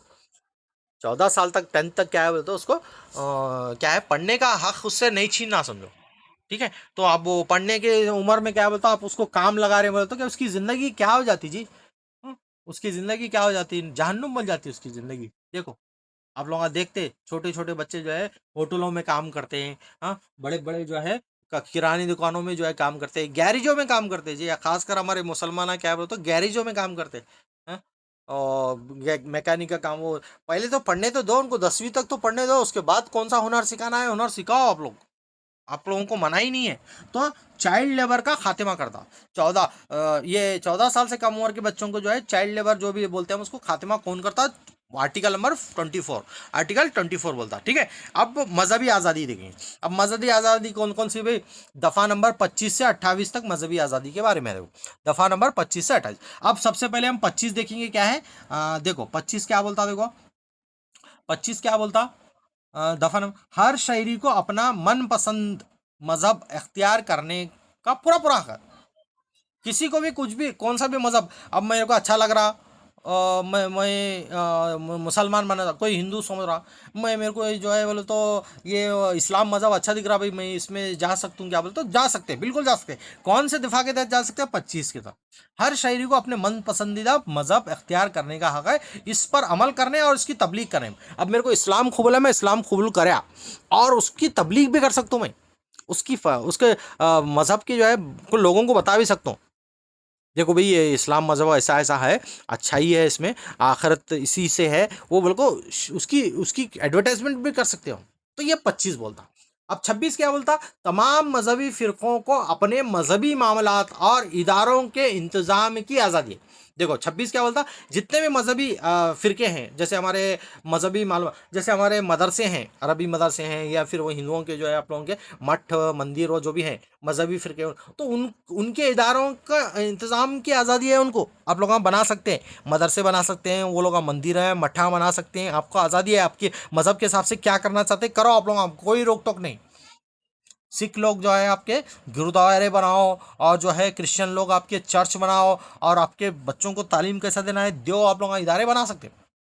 14 साल तक, 10th तक क्या है तो उसको क्या है, पढ़ने का हक उससे नहीं छीनना समझो। ठीक है। तो आप वो पढ़ने के उम्र में क्या बोलते हो, आप उसको काम लगा रहे बोलते हो, क्या उसकी जिंदगी क्या हो जाती जी। हम्म, उसकी जिंदगी क्या हो जाती, जहन्नुम बन जाती है उसकी जिंदगी। देखो, आप लोग देखते छोटे छोटे बच्चे जो है होटलों में काम करते हैं, हाँ, बड़े बड़े जो है किरानी दुकानों में जो है काम करते हैं, गैरेजों में काम करते हैं जी, या खासकर हमारे मुसलमान क्या बोलते तो गैरेजों में काम करते हैं, हाँ? और मैकेनिक का काम, वो पहले तो पढ़ने तो दो उनको, 10वीं तक तो पढ़ने दो, उसके बाद कौन सा हुनर सिखाना है, हुनर सिखाओ आप लोग, आप लोगों को मना ही नहीं है। तो चाइल्ड लेबर का खात्मा करता, 14 साल से कम उम्र के बच्चों को जो है चाइल्ड लेबर जो भी बोलते हैं उसको खात्मा कौन करता, आर्टिकल नंबर 24, आर्टिकल 24 बोलता। ठीक है। अब मजहबी आज़ादी देखेंगे। अब मजहबी आज़ादी कौन कौन सी भाई, दफ़ा नंबर 25 से 28 तक मजहबी आज़ादी के बारे में देखो, दफ़ा नंबर 25 से 28। अब सबसे पहले हम 25 देखेंगे क्या है, देखो 25 क्या बोलता, देखो 25 क्या बोलता, दफा नंबर, हर शहरी को अपना मनपसंद मजहब अख्तियार करने का पूरा पूरा हक है। किसी को भी कुछ भी, कौन सा भी मजहब, अब मेरे को अच्छा लग रहा, मैं मुसलमान बना, कोई हिंदू समझ रहा, मैं मेरे को जो है बोले तो ये इस्लाम मज़हब अच्छा दिख रहा भाई, मैं इसमें जा सकता हूँ क्या बोले तो जा सकते हैं, बिल्कुल जा सकते हैं। कौन से दिफा के तहत जा सकते हैं? 25 के तहत। हर शहरी को अपने मन पसंदीदा मज़हब इख्तियार करने का हक है, इस पर अमल करने और इसकी तबलीग करने। अब मेरे को इस्लाम कबूल है, मैं इस्लाम कबूल कराया और उसकी तबलीग भी कर सकता हूँ मैं, उसके मज़हब की जो है लोगों को बता भी सकता हूँ, देखो भाई ये इस्लाम मज़हब ऐसा ऐसा है, अच्छाई है इसमें, आखिरत इसी से है, वो बोल को उसकी उसकी एडवर्टाइजमेंट भी कर सकते हो। तो ये 25 बोलता। अब 26 क्या बोलता? तमाम मजहबी फ़िरक़ों को अपने मजहबी मामलात और इदारों के इंतज़ाम की आज़ादी है। देखो 26 क्या बोलता? जितने भी मजहबी फ़िरके हैं, जैसे हमारे मजहबी मालूम, जैसे हमारे मदरसे हैं, अरबी मदरसे हैं, या फिर वो हिंदुओं के जो है आप लोगों के मठ मंदिर और जो भी हैं मजहबी फ़िरके, तो उनके इदारों का इंतज़ाम की आज़ादी है उनको, आप लोग बना सकते हैं, मदरसे बना सकते हैं, वो लोग मंदिर है मठा बना सकते हैं, आपको आज़ादी है, आपके मज़हब के हिसाब से क्या करना चाहते हैं करो आप लोग, कोई रोक टोक नहीं। सिख लोग जो है आपके गुरुद्वारे बनाओ, और जो है क्रिश्चियन लोग आपके चर्च बनाओ, और आपके बच्चों को तालीम कैसा देना है दो, आप लोग इदारे बना सकते हो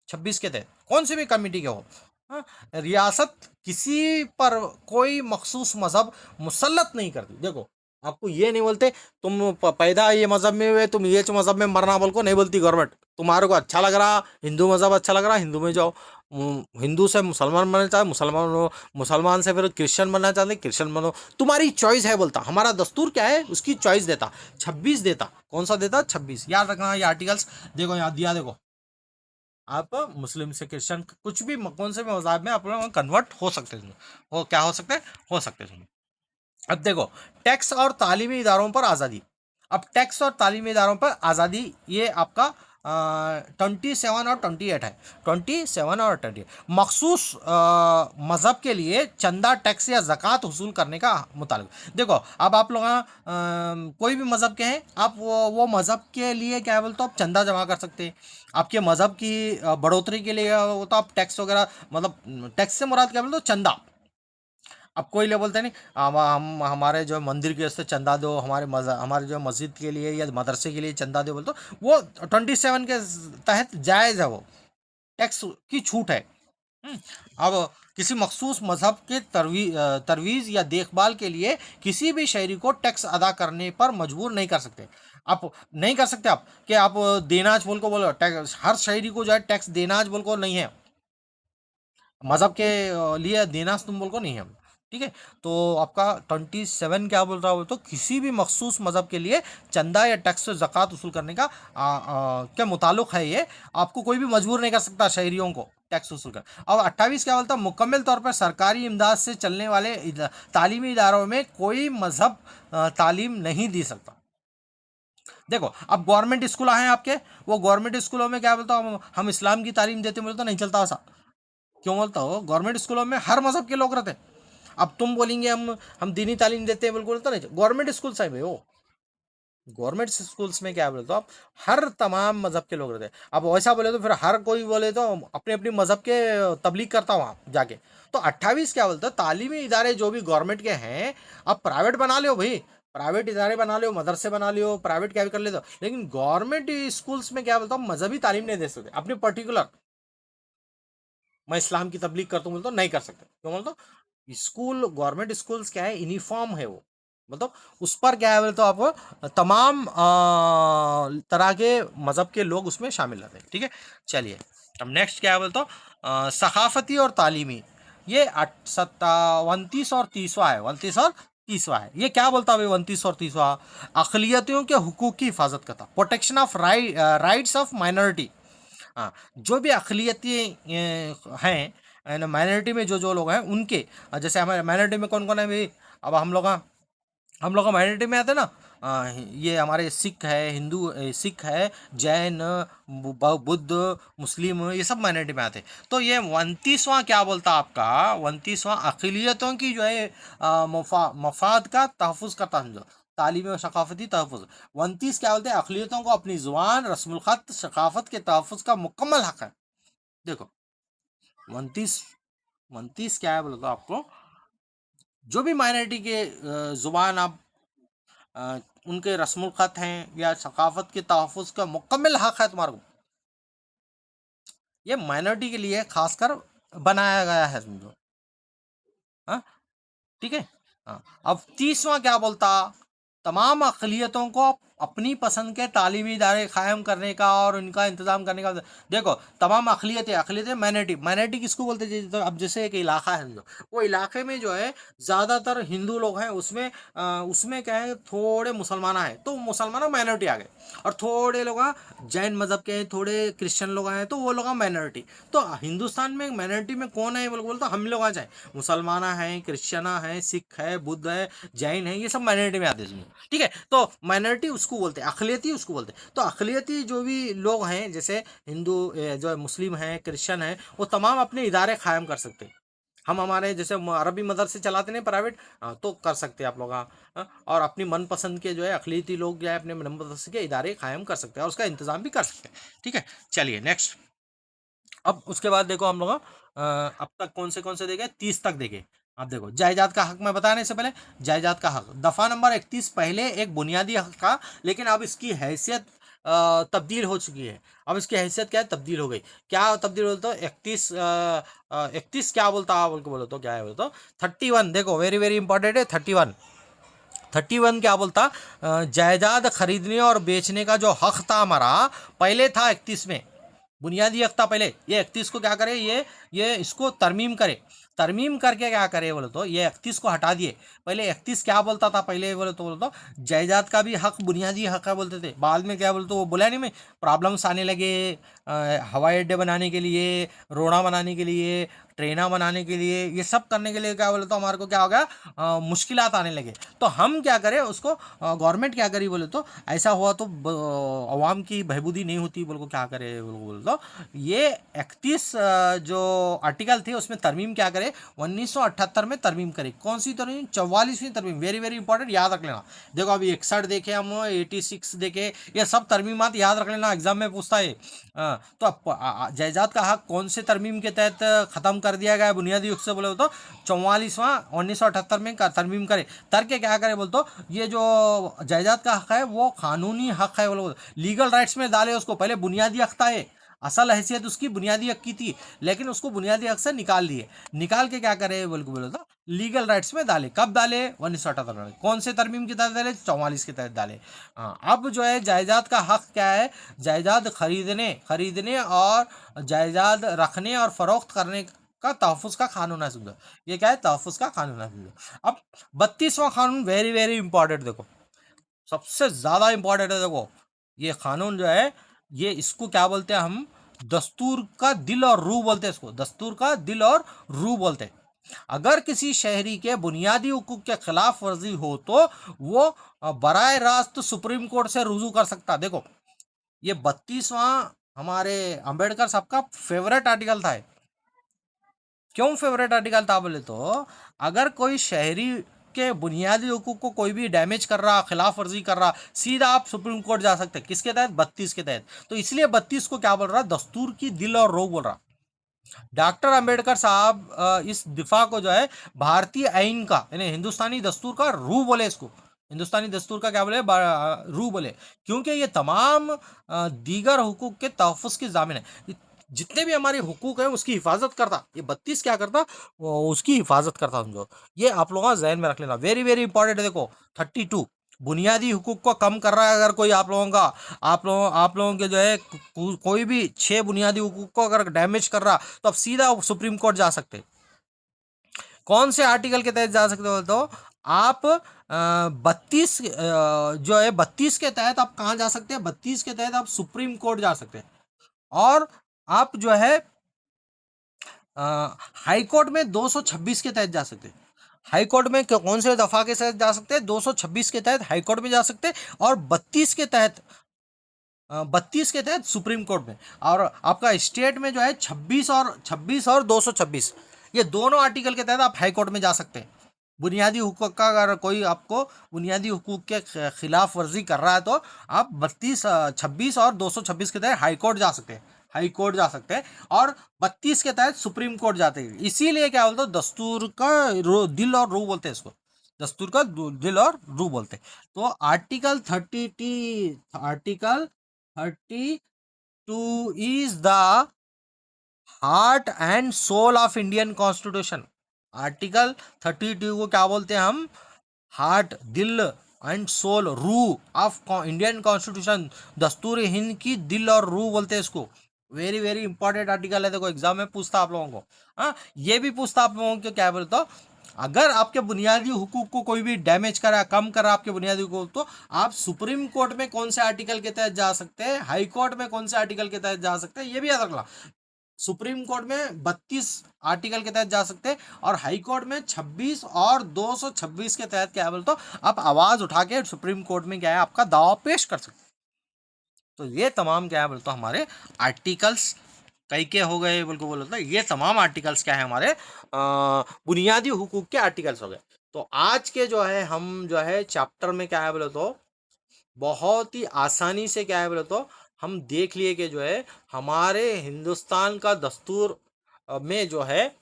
26 के तहत, कौन सी भी कमेटी के हो। हाँ, रियासत किसी पर कोई मखसूस मजहब मुसल्लत नहीं करती। देखो आपको ये नहीं बोलते तुम पैदा ये मजहब में हुए, तुम ये मजहब में मरना, बोल को नहीं बोलती गवर्नमेंट। तुम्हारे को अच्छा लग रहा हिंदू मजहब अच्छा लग रहा हिंदू में जाओ, हिंदू से मुसलमान बनना चाहे मुसलमान बनो, मुसलमान से फिर क्रिश्चियन बनना चाहते क्रिश्चियन बनो, तुम्हारी चॉइस है बोलता। हमारा दस्तूर क्या है उसकी चॉइस देता, 26 देता। कौन सा देता? 26। याद रखना ये आर्टिकल्स, देखो याद दिया, देखो आप मुस्लिम से क्रिश्चियन कुछ भी कौन से भी मज़हब में आप लोग कन्वर्ट हो सकते हैं, हो क्या हो सकते हैं, हो सकते हैं। अब देखो टैक्स और तालीमी इदारों पर आज़ादी। अब टैक्स और तालीमी इदारों पर आज़ादी ये आपका 27 और 28 है। 27 और 28 मखसूस मज़हब के लिए चंदा टैक्स या ज़कात वसूल करने का मुतालिब। देखो अब आप लोग कोई भी मज़हब के हैं, आप वो मज़हब के लिए क्या बोलते हो, आप चंदा जमा कर सकते हैं, आपके मज़हब की बढ़ोतरी के लिए वो तो आप टैक्स वगैरह, मतलब टैक्स से मुराद क्या बोलते हो, चंदा। अब कोई ले बोलते नहीं हम हमारे जो मंदिर के वास्ते चंदा दो, हमारे जो मस्जिद के लिए या मदरसे के लिए चंदा दो, बोलते वो 27 के तहत जायज़ है, वो टैक्स की छूट है। हम्म, अब किसी मखसूस मजहब के तरवीज़ या देखभाल के लिए किसी भी शहरी को टैक्स अदा करने पर मजबूर नहीं कर सकते। आप नहीं कर सकते आप कि आप देनाज बोल को बोलो, टैक्स हर शहरी को जो है टैक्स देनाज बोल को नहीं है, मज़हब के लिए देना तुम को नहीं है। ठीक है, तो आपका 27 क्या बोल रहा हो, तो किसी भी मखसूस मज़हब के लिए चंदा या टैक्स ज़कात वसूल करने का क्या मुताल्लुक है ये, आपको कोई भी मजबूर नहीं कर सकता शहरियों को टैक्स वसूल कर। अब 28 क्या बोलता है, मुकम्मल तौर पर सरकारी इमदाद से चलने वाले तालीमी इदारों में कोई मज़हब तालीम नहीं दी सकता। देखो अब गवर्नमेंट स्कूल हैं आपके, वो गवर्नमेंट स्कूलों में क्या बोलता हूँ, हम इस्लाम की तालीम देते बोलते नहीं चलता ऐसा। क्यों बोलता हो, गवर्नमेंट स्कूलों में हर मजहब के लोग रहते हैं। अब तुम बोलेंगे हम दीनी तालीम देते हैं, बिल्कुल तो नहीं, गवर्नमेंट स्कूल्स है भाई वो, गवर्नमेंट स्कूल्स में क्या बोले तो आप हर तमाम मजहब के लोग रहते हैं। अब वैसा बोले तो फिर हर कोई बोले तो अपने अपनी मजहब के तबलीग करता वहाँ जाके। तो 28 क्या बोलते हैं, तालीमी इदारे जो भी गवर्नमेंट के हैं, आप प्राइवेट बना लो भाई, प्राइवेट इदारे बना लो, मदरसे बना लो, प्राइवेट क्या भी कर ले दो, लेकिन गवर्नमेंट स्कूल्स में क्या बोलता हूँ, मजहबी तालीम नहीं दे सकते अपनी पर्टिकुलर। मैं इस्लाम की तबलीग करता हूँ बोलता हूँ नहीं कर सकते, क्यों बोलता हूँ, स्कूल गवर्नमेंट स्कूल्स क्या है, यूनिफॉर्म है वो, मतलब उस पर क्या है बोले तो आपको तमाम तरह के मज़हब के लोग उसमें शामिल रहते हैं। ठीक है, चलिए अब नेक्स्ट क्या है बोलते हो, सकाफती और तालीमी, ये 29 और 30वां है, 29 और 30वां है। ये क्या बोलता है भाई 29 और 30वां, अकलियतियों के हुकूक की हिफाजत करता, protection of rights of minority. हाँ, जो भी अक़लियती हैं माइनॉरिटी में जो जो लोग हैं उनके, जैसे हमारे माइनॉरिटी में कौन कौन है भाई, अब हम लोग माइनॉरिटी में आते हैं ना, ये हमारे सिख है, हिंदू सिख है, जैन, बुद्ध, मुस्लिम, ये सब माइनॉरिटी में आते हैं। तो ये 29वां क्या बोलता आपका, 29वां अक़लियतों की जो है मफाद का तहफ़्फ़ुज़ करता, समझो तालीमी और सकाफती तहफ़्फ़ुज़। 29 क्या बोलते हैं, अक़लियतों को अपनी ज़ुबान, रस्मुल ख़त, सकाफ़त के तहफ़्फ़ुज़ का मुकम्मल हक़ है। देखो 29, 29 क्या है बोलो तो आपको, जो भी माइनॉरिटी के ज़ुबान आप उनके रस्मुल ख़त हैं या सकाफ़त के तहफ़्फ़ुज़ का मुकम्मल हक़ है तुम्हारे को। ये माइनॉरिटी के लिए खासकर बनाया गया है, समझो। हाँ, ठीक है। हाँ, अब 30वां क्या बोलता, तमाम अक़लियतों को अपनी पसंद के तालीमी इदारे कायम करने का और उनका इंतज़ाम करने का। देखो, तमाम अक़लियतें माइनॉरिटी, माइनॉरिटी किसको बोलते हैं, तो अब जैसे एक इलाका है जो, वो इलाके में जो है ज़्यादातर हिंदू लोग हैं, उसमें क्या है, थोड़े मुसलमान हैं, तो मुसलमान माइनॉरिटी आ गए, और थोड़े लोग जैन मज़हब के हैं, थोड़े क्रिश्चियन लोग हैं, तो वो लोग माइनॉरिटी। तो हिंदुस्तान में माइनॉरिटी में कौन है बोल तो हम लोग आ जाए, मुसलमान हैं, क्रिश्चियन हैं, सिख है, बुद्ध है, जैन है, ये सब माइनॉरिटी में आते हैं इसमें, ठीक है। तो माइनॉरिटी उसको बोलते हैं, अक़लियती उसको बोलते हैं। तो अक़लियती जो भी लोग हैं, जैसे हिंदू, जो है मुस्लिम हैं, क्रिश्चियन हैं, वो तमाम अपने इदारे कायम कर सकते हैं। हम हमारे जैसे अरबी मदरसे चलाते नहीं प्राइवेट, तो कर सकते हैं आप लोग, और अपनी मनपसंद के जो है अक़लियती लोग जो है अपने मन मदरसे के इदारे कायम कर सकते हैं, और उसका इंतज़ाम भी कर सकते हैं, ठीक है। चलिए नेक्स्ट। अब उसके बाद देखो हम लोग अब तक कौन से देखे, 30 तक देखे। अब देखो, जायदाद का हक मैं बताने से पहले, जायदाद का हक दफ़ा नंबर 31 पहले एक बुनियादी हक था, लेकिन अब इसकी हैसियत तब्दील हो चुकी है। अब इसकी हैसियत क्या है, तब्दील हो गई। क्या तब्दील बोलते हो, 31 क्या बोलता बोल के बोलो तो क्या है, बोलो तो 31। देखो वेरी वेरी इंपॉर्टेंट है 31। 31 क्या बोलता, जायदाद खरीदने और बेचने का जो हक था हमारा, पहले था 31 में, बुनियादी हक था पहले। ये 31 को क्या करे, ये इसको तरमीम करे, तरमीम करके क्या करे बोले तो, ये 31 को हटा दिए। पहले 31 क्या बोलता था, पहले बोले तो जायदाद का भी हक बुनियादी हक है बोलते थे। बाद में क्या बोलते, वो बोला नहीं, मैं प्रॉब्लम्स आने लगे, हवाई अड्डे बनाने के लिए, रोड़ा बनाने के लिए, ट्रेना बनाने के लिए, ये सब करने के लिए क्या बोले तो हमारे को क्या हो गया, मुश्किलात आने लगे। तो हम क्या करें उसको, गवर्नमेंट क्या करी बोले तो, ऐसा हुआ तो अवाम की बहबूदी नहीं होती, बोल को क्या करे बोल तो ये 31 जो आर्टिकल थे उसमें तरमीम क्या करे, 1978 में तरमीम करे। कौन सी तरमीम, 44वीं तरमीम, वेरी वेरी इंपॉर्टेंट, याद रख लेना। देखो अभी 61 देखे हम, 86 देखे, ये सब तरमीमात याद रख लेना, एग्जाम में पूछता है। तो जायदाद का हक कौन से तरमीम के तहत ख़त्म कर दिया गया है, बुनियादी हक से बोले तो 44वां 1978 में तरमीम करे। करके क्या करे बोल तो, ये जो जायदाद का हक है वो कानूनी हक है, बोलो लीगल राइट्स में डाले उसको। पहले बुनियादी हक था, ये असल हैसियत उसकी बुनियादी हक की थी, लेकिन उसको बुनियादी हक से निकाल दिए। निकाल के क्या करे बोलो तो लीगल राइट्स में डाले। कब डाले, 1978 में। कौन से तरमीम के तहत डाले, 44 के तहत डाले। हाँ, अब जो है जायदाद का हक क्या है, जायदाद खरीदने और जायदाद रखने और फरोख्त करने का तहफ़्फ़ुज़ का कानून है, समझो। ये क्या है, तहफ़्फ़ुज़ का कानून है, समझो। अब 32वां कानून वेरी वेरी इंपॉर्टेंट, देखो सबसे ज़्यादा इंपॉर्टेंट है। देखो ये कानून जो है, ये इसको क्या बोलते हैं हम, दस्तूर का दिल और रूह बोलते हैं इसको, दस्तूर का दिल और रूह बोलते हैं। अगर किसी शहरी के बुनियादी हुकूक के खिलाफ वर्जी हो तो वो बराह रास्त सुप्रीम कोर्ट से रुजू कर सकता। देखो ये 32वां हमारे अंबेडकर साहब का फेवरेट आर्टिकल था। क्यों फेवरेट आर्टिकल था बोले तो, अगर कोई शहरी के बुनियादी हुकूक को कोई भी डैमेज कर रहा, खिलाफ वर्जी कर रहा, सीधा आप सुप्रीम कोर्ट जा सकते हैं। किसके तहत, 32 के तहत। तो इसलिए 32 को क्या बोल रहा, दस्तूर की दिल और रूह बोल रहा। डॉक्टर अंबेडकर साहब इस दिफा को जो है भारतीय आइन का, यानी हिंदुस्तानी दस्तूर का रूह बोले इसको। हिंदुस्तानी दस्तूर का क्या बोले, रूह बोले, क्योंकि ये तमाम दीगर हुकूक के तहफ़्फ़ुज़ की ज़ामिन है। जितने भी हमारे हुकूक हैं उसकी हिफाजत करता, ये 32 क्या करता, वो उसकी हिफाजत करता, समझो। ये आप लोगों का जहन में रख लेना, वेरी वेरी इंपॉर्टेंट है। देखो 32 बुनियादी हुकूक को कम कर रहा है अगर कोई आप लोगों का, आप लोगों के जो है कोई भी 6 बुनियादी हुकूक को अगर डैमेज कर रहा, तो आप सीधा सुप्रीम कोर्ट जा सकते। कौन से आर्टिकल के तहत जा सकते हो, तो आप 32 जो है 32 के तहत आप कहाँ जा सकते हैं, 32 के तहत आप सुप्रीम कोर्ट जा सकते हैं। और आप जो है हाई कोर्ट में 226 के तहत जा सकते हैं। हाई कोर्ट में कौन से दफा के तहत जा सकते हैं, 226 के तहत हाई कोर्ट में जा सकते हैं, और 32 के तहत सुप्रीम कोर्ट में। और आपका स्टेट में जो है 26 और 226, ये दोनों आर्टिकल के तहत आप हाई कोर्ट में जा सकते हैं। बुनियादी हुकूक का अगर कोई आपको बुनियादी हुकूक के खिलाफ वर्जी कर रहा है, तो आप 26 और 226 के तहत हाई कोर्ट जा सकते हैं, हाई कोर्ट जा सकते हैं। और 32 के तहत सुप्रीम कोर्ट जाते हैं। इसीलिए क्या बोलते हैं, दस्तूर का दिल और रूह बोलते हैं इसको, दस्तूर का दिल और रूह बोलते हैं। तो article 32 is the heart and soul of Indian constitution. Article 32 को क्या बोलते हैं हम? हार्ट, दिल एंड सोल, रूह ऑफ इंडियन कॉन्स्टिट्यूशन, दस्तूर हिंद की दिल और रूह बोलते हैं इसको। वेरी वेरी इंपॉर्टेंट आर्टिकल है, देखो एग्जाम में पूछता आप लोगों को। हाँ, ये भी पूछता आप लोगों को, क्या बोलता हो, अगर आपके बुनियादी हुकूक को कोई भी डैमेज करा, कम करा आपके बुनियादी हुकूक, तो आप सुप्रीम कोर्ट में कौन से आर्टिकल के तहत जा सकते हैं, हाई कोर्ट में कौन से आर्टिकल के तहत जा सकते हैं, ये भी याद रखना। सुप्रीम कोर्ट में 32 आर्टिकल के तहत जा सकते हैं, और हाई कोर्ट में 26 और 226 के तहत क्या बोलते हो, आप आवाज उठा के सुप्रीम कोर्ट में क्या है आपका दावा पेश कर सकते हैं। तो ये तमाम क्या है बोलते हो हमारे आर्टिकल्स कई के हो गए, बोल को बोलते हैं ये तमाम आर्टिकल्स क्या है हमारे बुनियादी हुकूक के आर्टिकल्स हो गए। तो आज के जो है हम जो है चैप्टर में क्या है बोले तो बहुत ही आसानी से क्या है बोले तो हम देख लिए कि जो है हमारे हिंदुस्तान का दस्तूर में जो है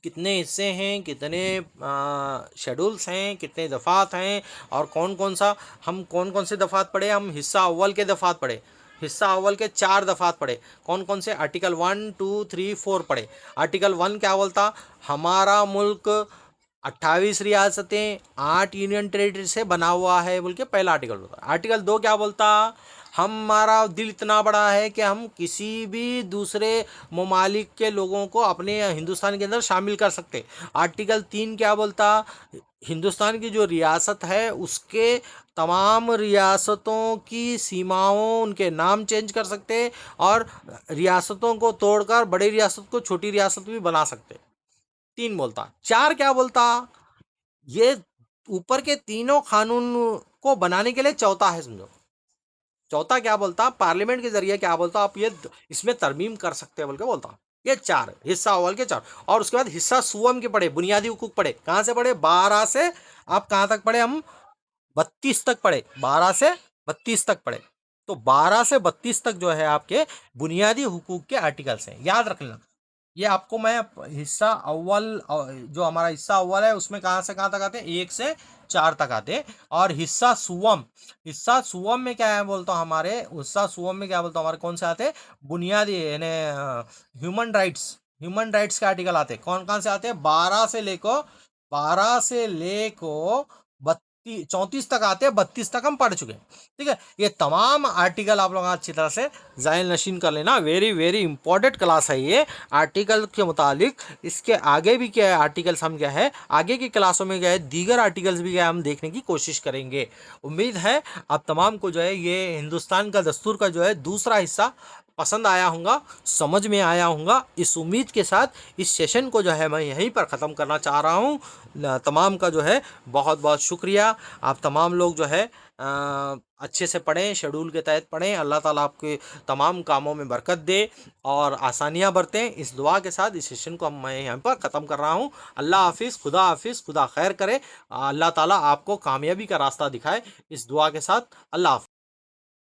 कितने हिस्से हैं, कितने शेड्यूल्स हैं, कितने दफ़ात हैं, और कौन कौन सा हम कौन कौन से दफ़ात पढ़े। हम हिस्सा अव्वल के दफ़ात पढ़े, हिस्सा अव्वल के 4 दफ़ात पढ़े। कौन कौन से? आर्टिकल 1 2 3 4 पढ़े। आर्टिकल 1 क्या बोलता? हमारा मुल्क 28 रियासतें 8 यूनियन टेरिटरी से बना हुआ है बोल के पहला आर्टिकल बोलता। आर्टिकल 2 क्या बोलता? हमारा दिल इतना बड़ा है कि हम किसी भी दूसरे ममालिक के लोगों को अपने हिंदुस्तान के अंदर शामिल कर सकते। आर्टिकल 3 क्या बोलता? हिंदुस्तान की जो रियासत है उसके तमाम रियासतों की सीमाओं, उनके नाम चेंज कर सकते, और रियासतों को तोड़कर बड़ी रियासत को छोटी रियासत भी बना सकते। 3 बोलता। 4 क्या बोलता? ये ऊपर के तीनों कानून को बनाने के लिए चौथा है, समझो। चौथा क्या बोलता? पार्लियामेंट के जरिए क्या बोलता, आप ये इसमें तरमीम कर सकते हैं बोल के बोलता। ये 4 हिस्सा अव्वल के 4, और उसके बाद हिस्सा सुवम के पढ़े, बुनियादी हुकूक पढ़े। कहाँ से पढ़े? 12 से आप कहाँ तक पढ़े? हम 32 तक पढ़े, 12 से 32 तक पढ़े। तो 12 से 32 तक जो है आपके बुनियादी हुकूक के आर्टिकल्स हैं, याद रख लेना। ये आपको मैं हिस्सा अव्वल, जो हमारा हिस्सा अव्वल है उसमें कहाँ से कहाँ तक आते हैं? 1 से 4 तक आते हैं। और हिस्सा सुवम, हिस्सा सुवम में क्या है बोलता हूँ, हमारे हिस्सा सुवम में क्या बोलता हूँ, हमारे कौन से आते हैं? बुनियादी यानी ह्यूमन राइट्स, ह्यूमन राइट्स के आर्टिकल आते हैं। कौन कौन से आते हैं? 12 से लेको 34 तक आते हैं, 32 तक हम पढ़ चुके हैं। ठीक है, ये तमाम आर्टिकल आप लोग अच्छी तरह से ज़ाहिल नशीन कर लेना। वेरी वेरी इंपॉर्टेंट क्लास है ये आर्टिकल के मुतालिक। इसके आगे भी क्या है आर्टिकल्स, हम क्या है आगे की क्लासों में क्या है दीगर आर्टिकल्स भी क्या है हम देखने की कोशिश करेंगे। उम्मीद है आप तमाम को जो है ये हिंदुस्तान का दस्तूर का जो है दूसरा हिस्सा पसंद आया होगा, समझ में आया होगा। इस उम्मीद के साथ इस सेशन को जो है मैं यहीं पर ख़त्म करना चाह रहा हूँ। तमाम का जो है बहुत बहुत शुक्रिया। आप तमाम लोग जो है अच्छे से पढ़ें, शेड्यूल के तहत पढ़ें। अल्लाह ताला आपके तमाम कामों में बरकत दे और आसानियाँ बरतें। इस दुआ के साथ इस सेशन को मैं यहाँ पर ख़त्म कर रहा हूँ। अल्लाह हाफिज़, खुदा खैर करे। अल्लाह ताला आपको कामयाबी का रास्ता दिखाए। इस दुआ के साथ अल्लाह हाफिज़।